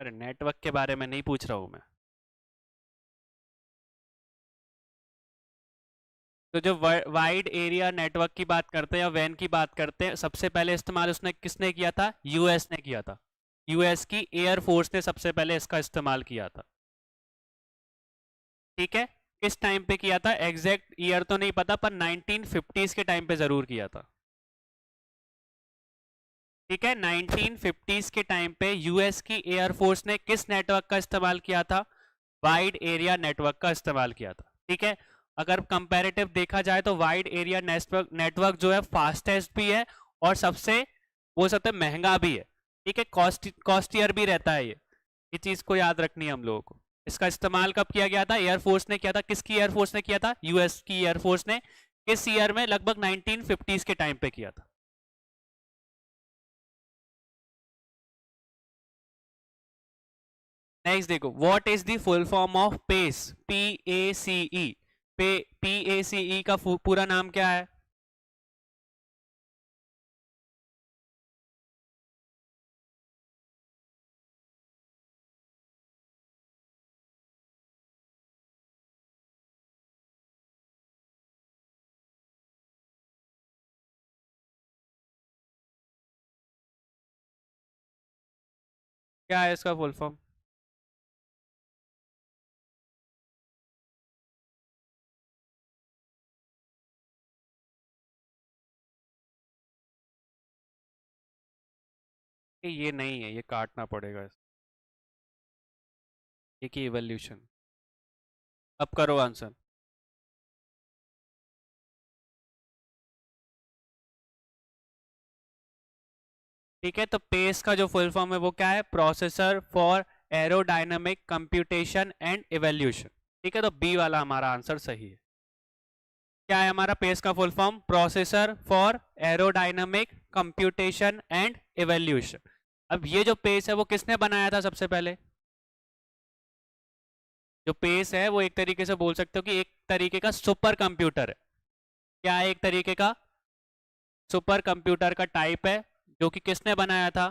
अरे नेटवर्क के बारे में नहीं पूछ रहा हूँ मैं। तो जो वाइड एरिया नेटवर्क की बात करते हैं या वैन की बात करते हैं, सबसे पहले इस्तेमाल उसने किसने किया था, यूएस ने किया था। यूएस की एयर फोर्स ने सबसे पहले इसका इस्तेमाल किया था। ठीक है, किस टाइम पे किया था, एग्जैक्ट ईयर तो नहीं पता, पर 1950s के टाइम पे जरूर किया था। ठीक है, 1950s के टाइम पे यूएस की एयर फोर्स ने किस नेटवर्क का इस्तेमाल किया था, वाइड एरिया नेटवर्क का इस्तेमाल किया था। ठीक है, अगर कंपैरेटिव देखा जाए तो वाइड एरिया नेटवर्क नेटवर्क जो है फास्टेस्ट भी है और सबसे बोल सकते हैं महंगा भी है। ठीक है, कॉस्टियर भी रहता है ये चीज को याद रखनी है हम लोगों को। इसका इस्तेमाल कब किया गया था, एयरफोर्स ने किया था। किसकी एयरफोर्स ने किया था, यूएस की एयरफोर्स ने। किस ईयर में, लगभग 1950s के टाइम पे किया था। नेक्स्ट देखो, what is the full form of PACE, PACE। PACE का पूरा नाम क्या है, क्या है इसका फुल फॉर्म? ये नहीं है, ये काटना पड़ेगा, ये की इवोल्यूशन। अब करो आंसर। ठीक है, तो पेस का जो फुल फॉर्म है वो क्या है, processor for aerodynamic computation and evolution. ठीक है, तो बी वाला हमारा आंसर सही है। क्या है हमारा पेस का full form, processor for aerodynamic computation and evolution. अब ये जो पेस है वो किसने बनाया था सबसे पहले, जो पेस है वो एक तरीके से बोल सकते हो कि एक तरीके का सुपर कंप्यूटर है। क्या है, एक तरीके का सुपर कंप्यूटर का टाइप है, जो कि किसने बनाया था,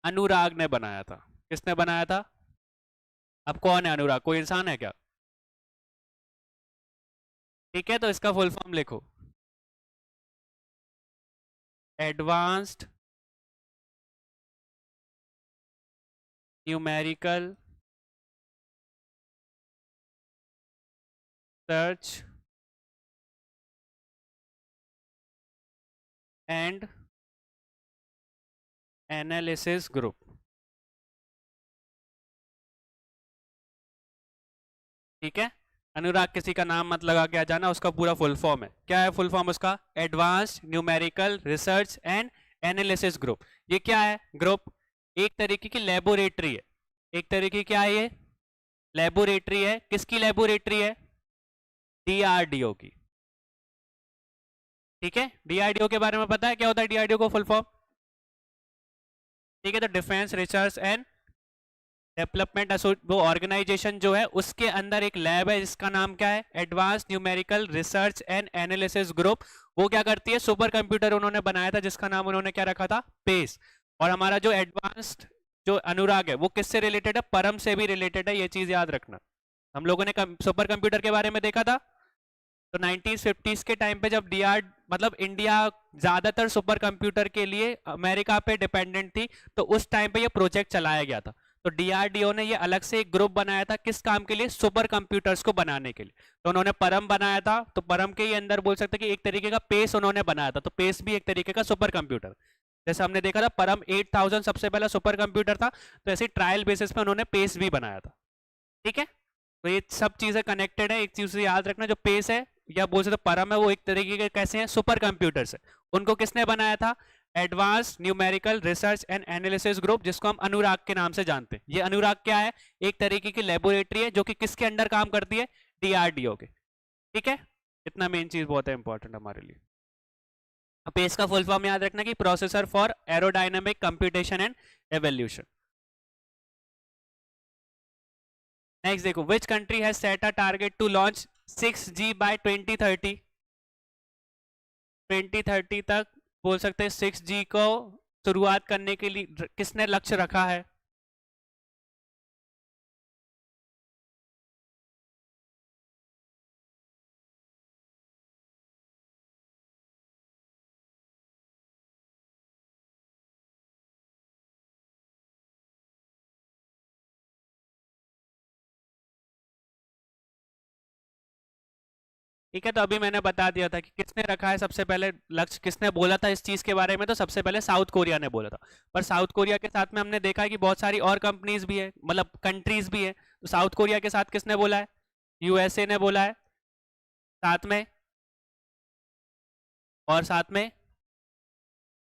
अनुराग ने बनाया था। किसने बनाया था? अब कौन है अनुराग? कोई इंसान है क्या? ठीक है, तो इसका फुल फॉर्म लिखो। Advanced numerical search and analysis group. ठीक है, अनुराग किसी का नाम मत लगा के आ जाना, उसका पूरा फुल फॉर्म है। क्या है फुल फॉर्म उसका? Advanced numerical research and analysis group. ये क्या है? ग्रुप एक तरीके की लेबोरेटरी है। एक तरीके क्या है ये? लेबोरेटरी है। किसकी लेबोरेटरी है? डीआरडीओ की। ठीक है, डीआरडीओ के बारे में पता है क्या होता है डीआरडीओ को फुल फॉर्म? ठीक है, तो डिफेंस रिसर्च एंड डेवलपमेंट वो ऑर्गेनाइजेशन जो है उसके अंदर एक लैब है जिसका नाम क्या है? Advance numerical research and analysis group. वो क्या करती है? सुपर कंप्यूटर उन्होंने बनाया था जिसका नाम उन्होंने क्या रखा था? पेस। और हमारा जो एडवांस्ड जो अनुराग है वो किससे रिलेटेड है? परम से भी रिलेटेड है, ये चीज याद रखना। हम लोगों ने सुपर कंप्यूटर के बारे में देखा था। तो 1950s के टाइम पे जब डीआर मतलब इंडिया ज्यादातर सुपर कंप्यूटर के लिए अमेरिका पे डिपेंडेंट थी, तो उस टाइम पे ये प्रोजेक्ट चलाया गया था। तो डीआरडीओ ने ये अलग से एक ग्रुप बनाया था। किस काम के लिए? सुपर कंप्यूटर्स को बनाने के लिए। तो उन्होंने परम बनाया था, तो परम के ही अंदर बोल सकते कि एक तरीके का पेस उन्होंने बनाया था। तो पेस भी एक तरीके का सुपर कंप्यूटर, जैसे हमने देखा था परम 8000 सबसे पहला सुपर कंप्यूटर था, तो ऐसे ट्रायल बेसिस पे उन्होंने पेस भी बनाया था। ठीक है, तो ये सब चीजें कनेक्टेड है। एक चीज से याद रखना, जो पेस है या बोल सकते परम है, वो एक तरीके के कैसे हैं? सुपर कंप्यूटर्स है। उनको किसने बनाया था? Advance numerical research and analysis group, जिसको हम अनुराग के नाम से जानते हैं। ये अनुराग क्या है? एक तरीके की लेबोरेटरी है जो कि किसके अंडर काम करती है? डीआरडीओ के। ठीक है, इतना मेन चीज बहुत है इंपॉर्टेंट हमारे लिए। पेस का फुल फॉर्म याद रखना कि processor for aerodynamic computation and evolution. Next देखो, which country has set a target to launch 6G by 2030। 2030 तक बोल सकते हैं 6G को शुरुआत करने के लिए किसने लक्ष्य रखा है? ठीक है, तो अभी मैंने बता दिया था कि किसने रखा है सबसे पहले लक्ष्य। किसने बोला था इस चीज के बारे में? तो सबसे पहले साउथ कोरिया ने बोला था। पर साउथ कोरिया के साथ में हमने देखा है कि बहुत सारी और कंपनीज भी है, मतलब कंट्रीज भी है। तो साउथ कोरिया के साथ किसने बोला है? यूएसए ने बोला है साथ में, और साथ में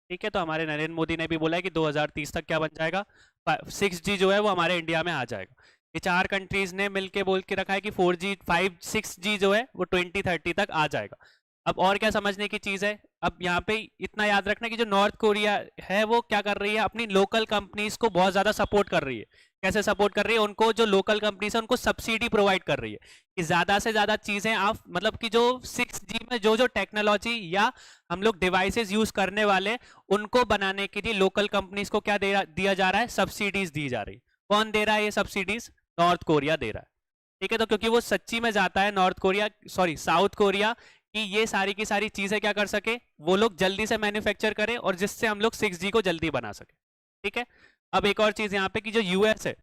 ठीक है, तो हमारे नरेंद्र मोदी ने भी बोला है कि 2030 तक क्या बन जाएगा? 6G जो है वो हमारे इंडिया में आ जाएगा। ये चार कंट्रीज ने मिलके बोल के रखा है कि 4G 6G जो है वो 2030 तक आ जाएगा। अब और क्या समझने की चीज है? अब यहाँ पे इतना याद रखना कि जो नॉर्थ कोरिया है वो क्या कर रही है? अपनी लोकल कंपनीज को बहुत ज्यादा सपोर्ट कर रही है। कैसे सपोर्ट कर रही है? उनको जो लोकल कंपनीज है उनको सब्सिडी प्रोवाइड कर रही है कि ज्यादा से ज्यादा चीजें आप मतलब कि जो 6G में जो जो टेक्नोलॉजी या हम लोग डिवाइसेस यूज करने वाले उनको बनाने के लिए लोकल कंपनीज को क्या दिया जा रहा है? सब्सिडीज दी जा रही है। कौन दे रहा है ये सब्सिडीज? नॉर्थ कोरिया दे रहा है। ठीक है, तो क्योंकि वो सच्ची में जाता है north Korea, sorry south Korea, कि ये सारी की सारी चीजें क्या कर सके, वो लोग जल्दी से मैन्युफैक्चर करें और जिससे हम लोग 6G को जल्दी बना सके। ठीक है, अब एक और चीज यहाँ पे कि जो यूएस है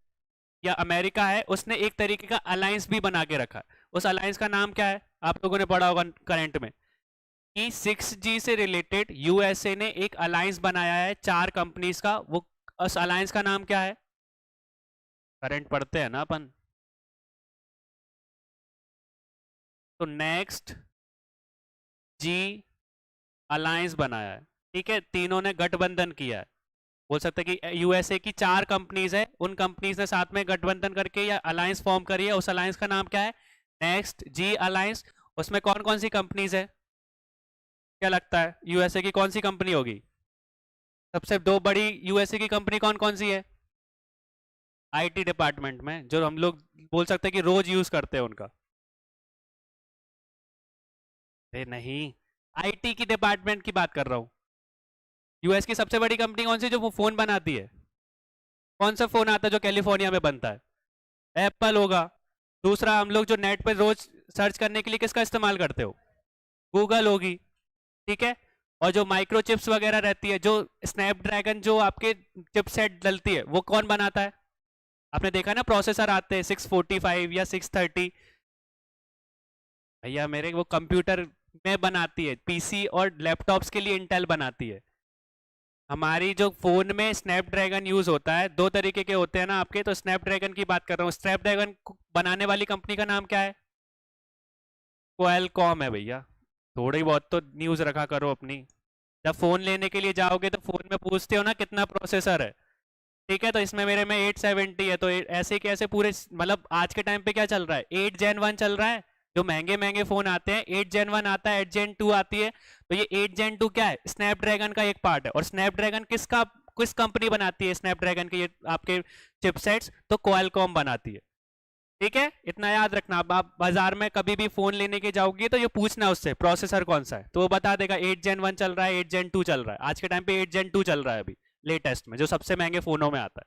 या अमेरिका है उसने एक तरीके का अलायंस भी बना के रखा है। उस अलायंस का नाम क्या है? आप लोगों ने पढ़ा होगा करंट में कि 6G से रिलेटेड यूएसए ने एक अलायंस बनाया है चार कंपनीज का। वो उस अलायंस का नाम क्या है? करंट पढ़ते हैं ना अपन। तो नेक्स्ट जी अलायंस बनाया है। ठीक है, तीनों ने गठबंधन किया है। बोल सकते हैं कि यूएसए की चार कंपनीज है, उन कंपनीज ने साथ में गठबंधन करके या अलायंस फॉर्म करी है। उस अलायंस का नाम क्या है? नेक्स्ट जी अलायंस। उसमें कौन कौन सी कंपनीज है? क्या लगता है यूएसए की कौन सी कंपनी होगी? सबसे दो बड़ी यूएसए की कंपनी कौन कौन सी है? आईटी डिपार्टमेंट में जो हम लोग बोल सकते हैं कि रोज यूज करते हैं उनका। अरे नहीं, आईटी की डिपार्टमेंट की बात कर रहा हूँ। यूएस की सबसे बड़ी कंपनी कौन सी जो वो फोन बनाती है? कौन सा फोन आता है जो कैलिफोर्निया में बनता है? एप्पल होगा। दूसरा, हम लोग जो नेट पे रोज सर्च करने के लिए किसका इस्तेमाल करते हो? गूगल होगी। ठीक है। और जो माइक्रोचिप्स वगैरह रहती है, जो स्नैपड्रैगन जो आपके चिपसेट डलती है, वो कौन बनाता है? आपने देखा ना, प्रोसेसर आते हैं 645 या 630। भैया मेरे, वो कंप्यूटर में बनाती है, पीसी और लैपटॉप्स के लिए इंटेल बनाती है। हमारी जो फोन में स्नैपड्रैगन यूज होता है, दो तरीके के होते हैं ना आपके, तो स्नैपड्रैगन की बात कर रहा हूँ। स्नैपड्रैगन बनाने वाली कंपनी का नाम क्या है? क्वालकॉम है भैया। थोड़ी बहुत तो न्यूज रखा करो अपनी। जब फोन लेने के लिए जाओगे तो फोन में पूछते हो ना कितना प्रोसेसर है। ठीक है, तो इसमें मेरे में 870 है, तो ऐसे कैसे पूरे, मतलब आज के टाइम पे क्या चल रहा है, 8 Gen 1 चल रहा है। जो महंगे महंगे फोन आते हैं, 8 Gen 1 आता है, 8 Gen 2 आती है। तो ये 8 Gen 2 क्या है? स्नैपड्रैगन का एक पार्ट है। और स्नैपड्रैगन किस कंपनी बनाती है स्नैपड्रैगन के ये आपके चिपसेट्स? तो क्वालकॉम बनाती है। ठीक है, इतना याद रखना। अब आप बाजार में कभी भी फोन लेने के जाओगे तो ये पूछना उससे प्रोसेसर कौन सा है, तो वो बता देगा 8 Gen 1 चल रहा है, 8 Gen 2 चल रहा है। आज के टाइम पे 8 Gen 2 चल रहा है अभी लेटेस्ट में, जो सबसे महंगे फोनों में आता है।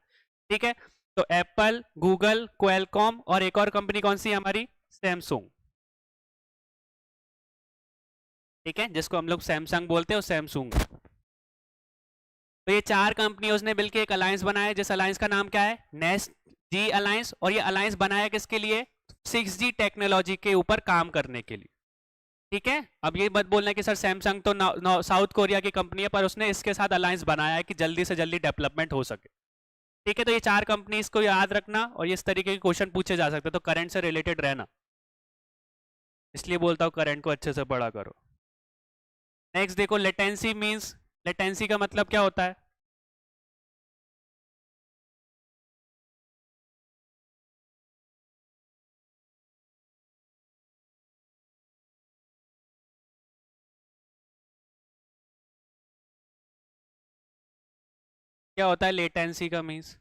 ठीक है, तो एप्पल, गूगल, क्वालकॉम और एक और कंपनी कौन सी है हमारी? सैमसंग। ठीक है, जिसको हम लोग सैमसंग बोलते हैं, सैमसंग। तो ये चार कंपनी उसने मिलकर एक अलायंस बनाया, जिस अलायंस का नाम क्या है? नेस्ट जी अलायंस। और ये अलायंस बनाया किसके लिए? 6G टेक्नोलॉजी के ऊपर काम करने के लिए। ठीक है, अब ये मत बोलना कि सर सैमसंग तो साउथ कोरिया की कंपनी है, पर उसने इसके साथ अलायंस बनाया है कि जल्दी से जल्दी डेवलपमेंट हो सके। ठीक है, तो ये चार कंपनीज को याद रखना, और ये इस तरीके के क्वेश्चन पूछे जा सकते हैं, तो करंट से रिलेटेड रहना। इसलिए बोलता हूँ करंट को अच्छे से पढ़ा करो। नेक्स्ट देखो, लेटेंसी मींस, लेटेंसी का मतलब क्या होता है? क्या होता है लेटेंसी का मींस?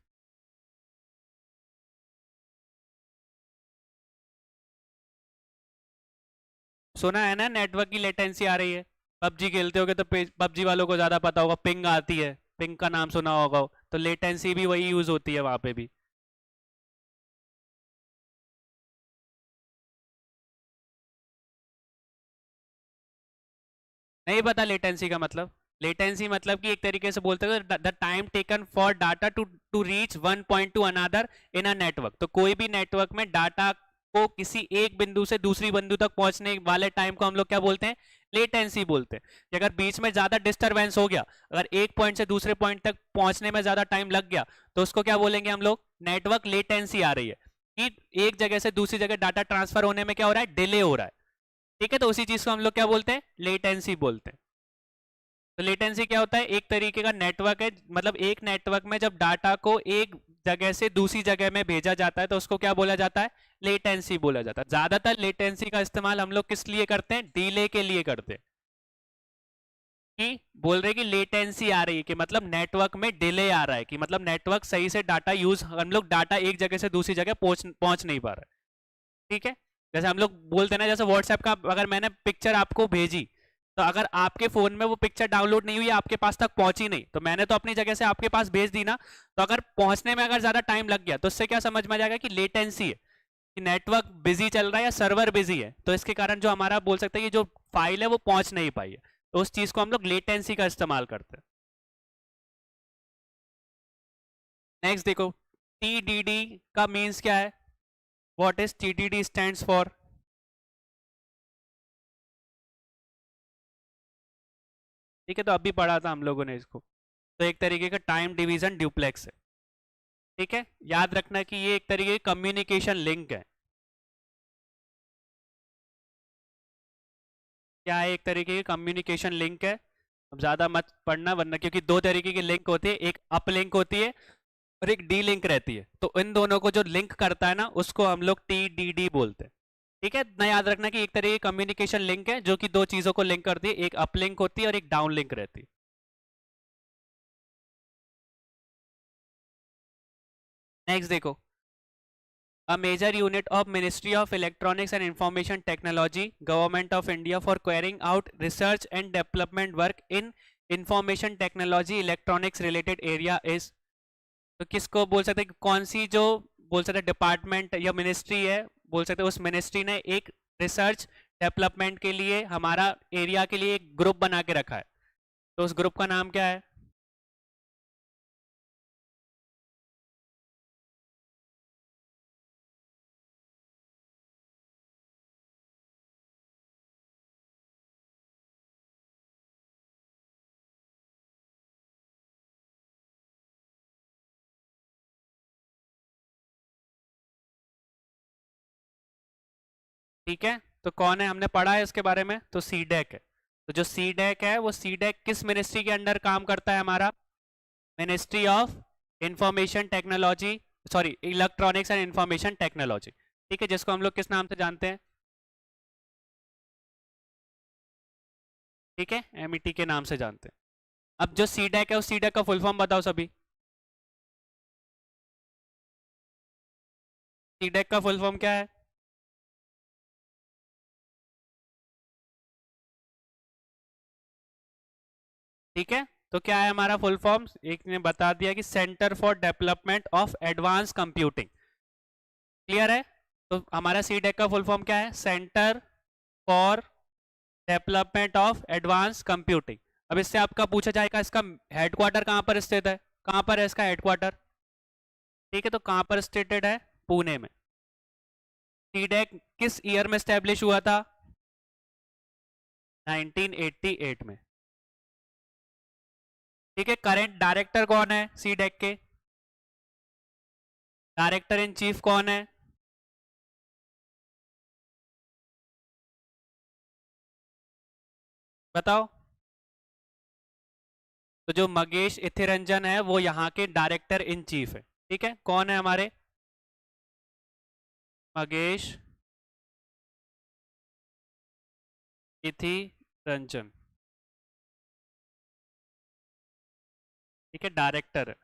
सुना है ना, नेटवर्क की लेटेंसी आ रही है। पबजी खेलते होगे तो पबजी वालों को ज्यादा पता होगा, पिंग आती है, पिंग का नाम सुना होगा। तो लेटेंसी भी वही यूज होती है वहां पे भी। नहीं पता लेटेंसी का मतलब? लेटेंसी मतलब कि एक तरीके से बोलते हैं the time taken for data to to reach one point to another in a network. तो कोई भी नेटवर्क में डाटा को किसी एक बिंदु से दूसरी बिंदु तक पहुंचने वाले टाइम को हम लोग क्या बोलते हैं? लेटेंसी बोलते हैं। कि अगर बीच में ज्यादा डिस्टरबेंस हो गया, अगर एक पॉइंट से दूसरे पॉइंट तक पहुंचने में ज्यादा टाइम लग गया, तो उसको क्या बोलेंगे हम लोग? नेटवर्क लेटेंसी आ रही है, कि एक जगह से दूसरी जगह डाटा ट्रांसफर होने में क्या हो रहा है? डिले हो रहा है। ठीक है, तो उसी चीज को हम लोग क्या बोलते हैं? लेटेंसी बोलते हैं। तो लेटेंसी क्या होता है? एक तरीके का नेटवर्क है, मतलब एक नेटवर्क में जब डाटा को एक जगह से दूसरी जगह में भेजा जाता है तो उसको क्या बोला जाता है? लेटेंसी बोला जाता है। ज्यादातर लेटेंसी का इस्तेमाल हम लोग किस लिए करते हैं? डिले के लिए करते हैं। कि बोल रहे कि लेटेंसी आ रही है, कि मतलब नेटवर्क में डिले आ रहा है, कि मतलब नेटवर्क सही से डाटा यूज, हम लोग डाटा एक जगह से दूसरी जगह पहुंच नहीं पा रहा है। ठीक है, जैसे हम लोग बोलते हैं ना, जैसे व्हाट्सएप का अगर मैंने पिक्चर आपको भेजी, तो अगर आपके फोन में वो पिक्चर डाउनलोड नहीं हुई, आपके पास तक पहुंची नहीं, तो मैंने तो अपनी जगह से आपके पास भेज दी ना। तो अगर पहुंचने में अगर ज्यादा टाइम लग गया, तो इससे क्या समझ में आ जाएगा? कि लेटेंसी है, कि नेटवर्क बिजी चल रहा है या सर्वर बिजी है, तो इसके कारण जो हमारा बोल सकते हैं कि जो फाइल है वो पहुंच नहीं पाई है। तो उस चीज को हम लोग लेटेंसी का इस्तेमाल करते हैं। नेक्स्ट देखो, टीडीडी का मीन्स क्या है? What is TDD stands for? ठीक है, तो अभी पढ़ा था हम लोगों ने इसको। तो एक तरीके का टाइम डिवीजन ड्यूप्लेक्स है। ठीक है, याद रखना कि ये एक तरीके की कम्युनिकेशन लिंक है। क्या है? एक तरीके की कम्युनिकेशन लिंक है। अब ज्यादा मत पढ़ना वरना, क्योंकि दो तरीके की लिंक होती है, एक अप लिंक होती है और एक डी लिंक रहती है। तो इन दोनों को जो लिंक करता है ना, उसको हम लोग टीडीडी बोलते हैं। ठीक है, ना याद रखना कि एक तरीके की कम्युनिकेशन लिंक है जो कि दो चीजों को लिंक करती है, एक अप लिंक होती है और एक डाउन लिंक रहती है। नेक्स्ट देखो, a major unit of Ministry of Electronics and Information Technology, Government of India for carrying out research and development work in information technology electronics related area is? तो किसको बोल सकते हैं कि कौन सी जो बोल सकते हैं डिपार्टमेंट या मिनिस्ट्री है, बोल सकते हैं उस मिनिस्ट्री ने एक रिसर्च डेवलपमेंट के लिए हमारा एरिया के लिए एक ग्रुप बना के रखा है, तो उस ग्रुप का नाम क्या है? ठीक है, तो कौन है, हमने पढ़ा है इसके बारे में, तो सीडेक है। तो जो सीडेक है वो सीडेक किस मिनिस्ट्री के अंडर काम करता है? हमारा ministry of information technology, sorry electronics and information technology, ठीक है, जिसको हम लोग किस नाम से जानते हैं? ठीक है, एमईटी के नाम से जानते हैं। अब जो सीडेक है उस सीडेक का फुल फॉर्म बताओ सभी। सीडेक का फुल फॉर्म क्या है? ठीक है, तो क्या है हमारा फुल फॉर्म? एक ने बता दिया कि centre for development of advance computing. Clear है? तो हमारा सीडेक का फुल फॉर्म क्या है? Centre for development of advance computing. अब इससे आपका पूछा जाएगा इसका हेडक्वार्टर कहाँ पर स्थित है, कहाँ पर है इसका हेडक्वार्टर? ठीक है, तो कहाँ पर स्टेटेड है? पुणे में। सीडेक किस ईयर में स्टैब्लिश हुआ था? 1988 में। ठीक है, करंट डायरेक्टर कौन है सीडेक के? डायरेक्टर इन चीफ कौन है? बताओ। तो जो मगेश इथिरंजन है वो यहाँ के डायरेक्टर इन चीफ है। ठीक है, कौन है हमारे? मगेश इथिरंजन। ठीक है, डायरेक्टर है।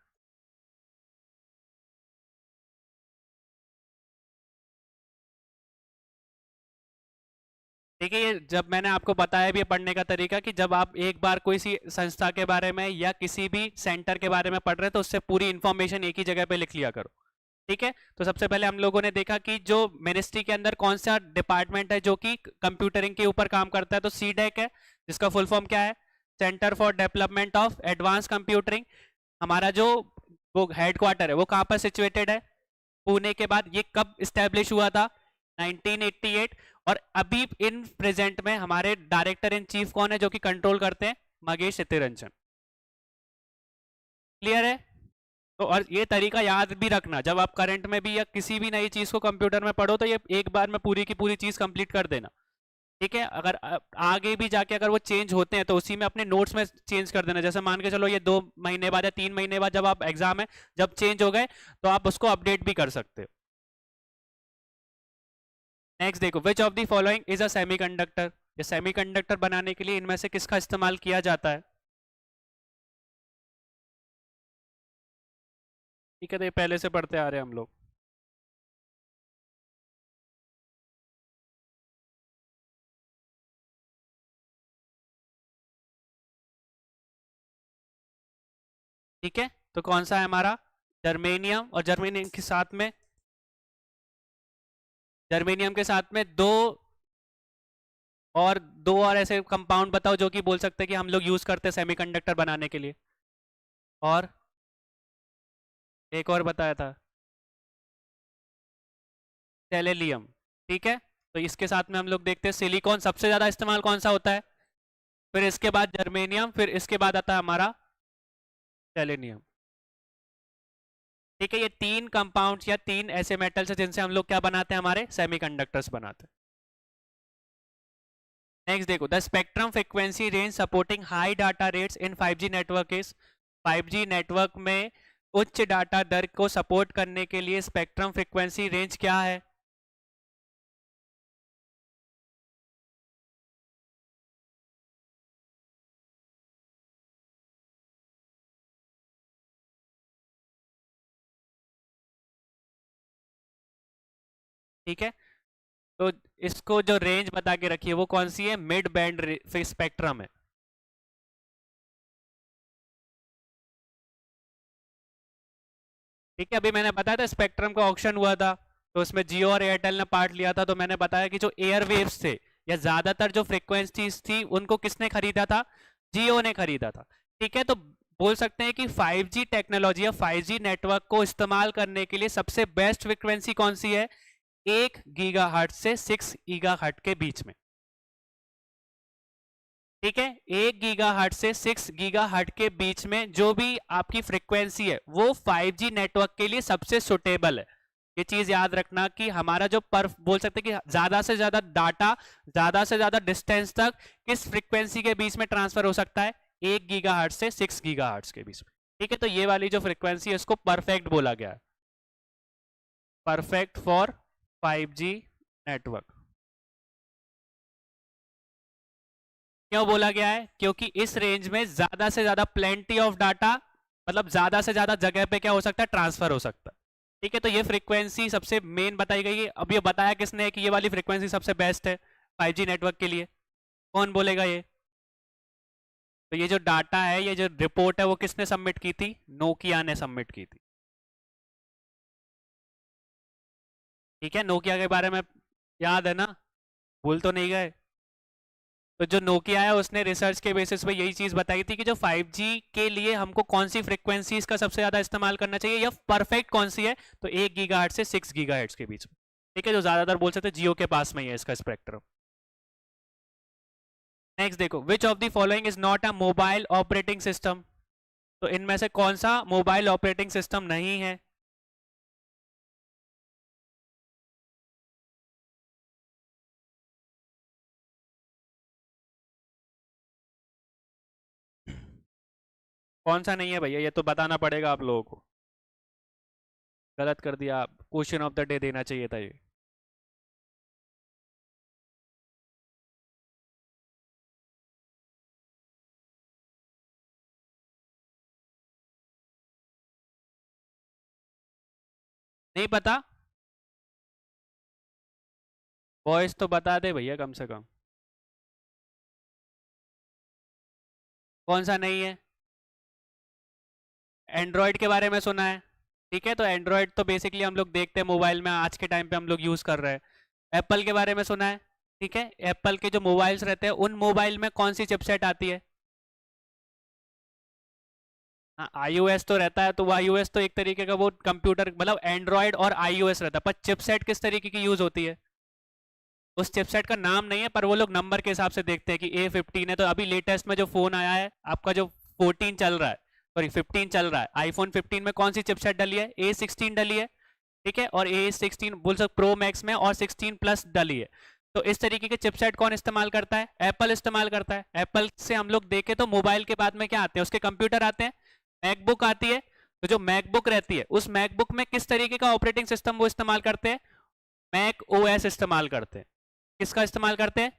देखिए, ये जब मैंने आपको बताया भी है पढ़ने का तरीका कि जब आप एक बार कोई सी संस्था के बारे में या किसी भी सेंटर के बारे में पढ़ रहे हैं तो उससे पूरी इंफॉर्मेशन एक ही जगह पे लिख लिया करो। ठीक है, तो सबसे पहले हम लोगों ने देखा कि जो मिनिस्ट्री के अंदर कौन सा डिपार्टमेंट है जो कि कंप्यूटरिंग के ऊपर काम करता है, तो सीडेक है, जिसका फुल फॉर्म क्या है? Centre for development of advance कंप्यूटरिंग। हमारा जो वो हेडक्वार्टर है वो कहाँ पर सिचुएटेड है? पुणे के। बाद ये कब स्टैब्लिश हुआ था? 1988। और अभी इन प्रेजेंट में हमारे डायरेक्टर इन चीफ कौन है जो कि कंट्रोल करते हैं? मगेश चित्तरंजन। क्लियर है? तो और ये तरीका याद भी रखना, जब आप करंट में भी या किसी भी नई चीज को कंप्यूटर में पढ़ो तो ये एक बार में पूरी की पूरी चीज कंप्लीट कर देना। ठीक है, अगर आगे भी जाके अगर वो चेंज होते हैं तो उसी में अपने नोट्स में चेंज कर देना। जैसे मान के चलो ये 2 महीने बाद या 3 महीने बाद जब आप एग्जाम है, जब चेंज हो गए तो आप उसको अपडेट भी कर सकते हो। नेक्स्ट देखो, which of the following is a semiconductor? ये सेमीकंडक्टर बनाने के लिए इनमें से किसका इस्तेमाल किया जाता है? ठीक है, तो ये पहले से पढ़ते आ रहे हैं हम लोग। ठीक है, तो कौन सा है हमारा? जर्मेनियम। और जर्मेनियम के साथ में दो और ऐसे कंपाउंड बताओ जो कि बोल सकते हैं कि हम लोग यूज करते हैं सेमीकंडक्टर बनाने के लिए। और एक और बताया था, सेलेनियम। ठीक है, तो इसके साथ में हम लोग देखते हैं सिलिकॉन सबसे ज्यादा इस्तेमाल कौन सा होता है, फिर इसके बाद जर्मेनियम, फिर इसके बाद आता है हमारा सेलेनियम। ठीक है, ये तीन कंपाउंड्स या तीन ऐसे मेटल्स हैं जिनसे हम लोग क्या बनाते हैं? हमारे सेमीकंडक्टर्स बनाते हैं। नेक्स्ट देखो, the spectrum frequency range supporting high data rates in 5G network is. 5G network में उच्च डाटा दर को सपोर्ट करने के लिए स्पेक्ट्रम फ्रीक्वेंसी रेंज क्या है? ठीक है, तो इसको जो रेंज बता के रखी है वो कौन सी है? मिड बैंड स्पेक्ट्रम है। ठीक है, अभी मैंने बताया था स्पेक्ट्रम का ऑक्शन हुआ था, तो उसमें जियो और एयरटेल ने पार्ट लिया था, तो मैंने बताया कि जो एयर वेव्स थे या ज्यादातर जो फ्रिक्वेंसीज थी उनको किसने खरीदा था? जियो ने खरीदा था। ठीक है, तो बोल सकते हैं कि 5G टेक्नोलॉजी या 5G नेटवर्क को इस्तेमाल करने के लिए सबसे बेस्ट फ्रिक्वेंसी कौन सी है? 1 गीगाहर्ट्ज से 6 गीगाहर्ट्ज के बीच में। ठीक है, 1 गीगाहर्ट्ज से 6 गीगाहर्ट्ज के बीच में जो भी आपकी फ्रीक्वेंसी है वो 5G नेटवर्क के लिए सबसे सुटेबल है। ये चीज याद रखना कि हमारा जो पर बोल सकते हैं कि ज्यादा से ज्यादा डाटा ज्यादा से ज्यादा डिस्टेंस तक किस फ्रीक्वेंसी के बीच में ट्रांसफर हो सकता है? 1 गीगाहर्ट्ज से 6 गीगाहर्ट्ज के बीच में। ठीक है, तो ये वाली जो फ्रीक्वेंसी है इसको परफेक्ट बोला गया है, परफेक्ट फॉर 5G नेटवर्क। क्यों बोला गया है? क्योंकि इस रेंज में ज्यादा से ज्यादा प्लेंटी ऑफ डाटा, मतलब ज्यादा से ज्यादा जगह पे क्या हो सकता है? ट्रांसफर हो सकता है। ठीक है, तो ये फ्रीक्वेंसी सबसे मेन बताई गई है। अब ये बताया किसने कि ये वाली फ्रीक्वेंसी सबसे बेस्ट है 5G नेटवर्क के लिए? कौन बोलेगा ये? तो ये जो डाटा है, ये जो रिपोर्ट है वो किसने सबमिट की थी? नोकिया ने सबमिट की थी। ठीक है, नोकिया के बारे में याद है ना? भूल तो नहीं गए? तो जो नोकिया है उसने रिसर्च के बेसिस पे यही चीज बताई थी कि जो 5G के लिए हमको कौन सी फ्रीक्वेंसीज का सबसे ज्यादा इस्तेमाल करना चाहिए या परफेक्ट कौन सी है, तो 1 गीगाहर्ट्ज से 6 गीगाहर्ट्ज के बीच में। ठीक है, जो ज्यादातर बोल सकते हैं जियो के पास में ही है इसका स्पेक्ट्रम। नेक्स्ट देखो, which of the following is not a mobile operating system? तो इनमें से कौन सा मोबाइल ऑपरेटिंग सिस्टम नहीं है? कौन सा नहीं है भैया? ये तो बताना पड़ेगा आप लोगों को। गलत कर दिया आप, क्वेश्चन ऑफ द डे देना चाहिए था ये। नहीं पता? वॉइस तो बता दे भैया कम से कम। कौन सा नहीं है? एंड्रॉयड के बारे में सुना है? ठीक है, तो एंड्रॉयड तो बेसिकली हम लोग देखते हैं मोबाइल में, आज के टाइम पे हम लोग यूज कर रहे हैं। एप्पल के बारे में सुना है? ठीक है, एप्पल के जो मोबाइल्स रहते हैं उन मोबाइल में कौन सी चिपसेट आती है? हाँ, iOS तो रहता है, तो वो iOS तो एक तरीके का वो कंप्यूटर, मतलब एंड्रॉयड और iOS रहता है, पर चिपसेट किस तरीके की यूज होती है? उस चिपसेट का नाम नहीं है, पर वो लोग नंबर के हिसाब से देखते हैं कि A15 है, तो अभी लेटेस्ट में जो फोन आया है आपका, जो 14 चल रहा है, सॉरी 15 चल रहा है, आईफोन 15 में कौन सी चिपसेट डली है? A16 डली है। ठीक है, और A16 बोल सकते प्रो मैक्स में और 16 प्लस डली है। तो इस तरीके के चिपसेट कौन इस्तेमाल करता है? एप्पल इस्तेमाल करता है। एप्पल से हम लोग देखें तो मोबाइल के बाद में क्या आते हैं? उसके कंप्यूटर आते हैं, मैकबुक आती है। तो जो मैकबुक रहती है उस मैकबुक में किस तरीके का ऑपरेटिंग सिस्टम वो इस्तेमाल करते हैं? मैक ओएस इस्तेमाल करते हैं। किसका इस्तेमाल करते हैं?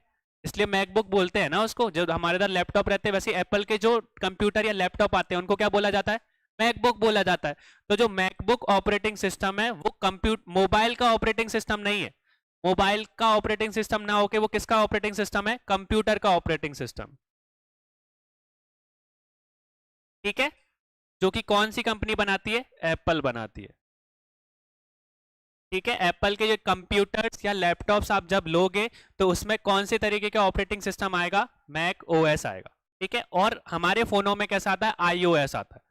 इसलिए मैकबुक बोलते हैं ना उसको। जो हमारे इधर लैपटॉप रहते हैं, वैसे एप्पल के जो कंप्यूटर या लैपटॉप आते हैं उनको क्या बोला जाता है? मैकबुक बोला जाता है। तो जो मैकबुक ऑपरेटिंग सिस्टम है वो मोबाइल का ऑपरेटिंग सिस्टम नहीं है। मोबाइल का ऑपरेटिंग सिस्टम ना होके वो किसका ऑपरेटिंग सिस्टम है? कंप्यूटर का ऑपरेटिंग सिस्टम। ठीक है, जो कि कौन सी कंपनी बनाती है? एप्पल बनाती है। ठीक है, एप्पल के जो कंप्यूटर्स या लैपटॉप्स आप जब लोगे तो उसमें कौन से तरीके का ऑपरेटिंग सिस्टम आएगा? मैक ओएस आएगा। ठीक है, और हमारे फोनों में कैसा आता है? आईओएस आता है।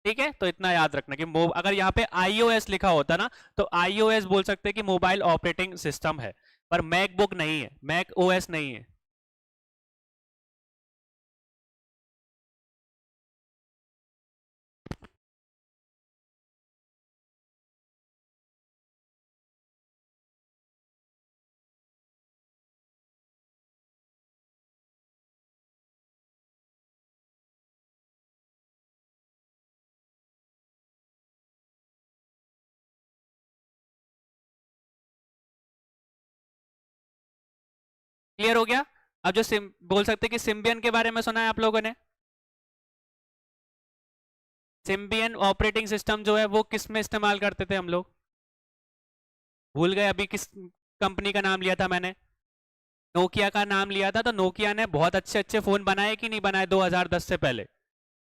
ठीक है, तो इतना याद रखना कि अगर यहाँ पे आईओएस लिखा होता ना तो आईओएस बोल सकते हैं कि मोबाइल ऑपरेटिंग सिस्टम है, पर मैकबुक नहीं है, मैक ओएस नहीं है। क्लियर हो गया? अब जो बोल सकते हैं कि सिम्बियन के बारे में सुना है आप लोगों ने? सिम्बियन ऑपरेटिंग सिस्टम जो है वो किस में इस्तेमाल करते थे हम लोग? भूल गए अभी किस कंपनी का नाम लिया था मैंने? नोकिया का नाम लिया था। तो नोकिया ने बहुत अच्छे अच्छे फोन बनाए कि नहीं बनाए 2010 से पहले?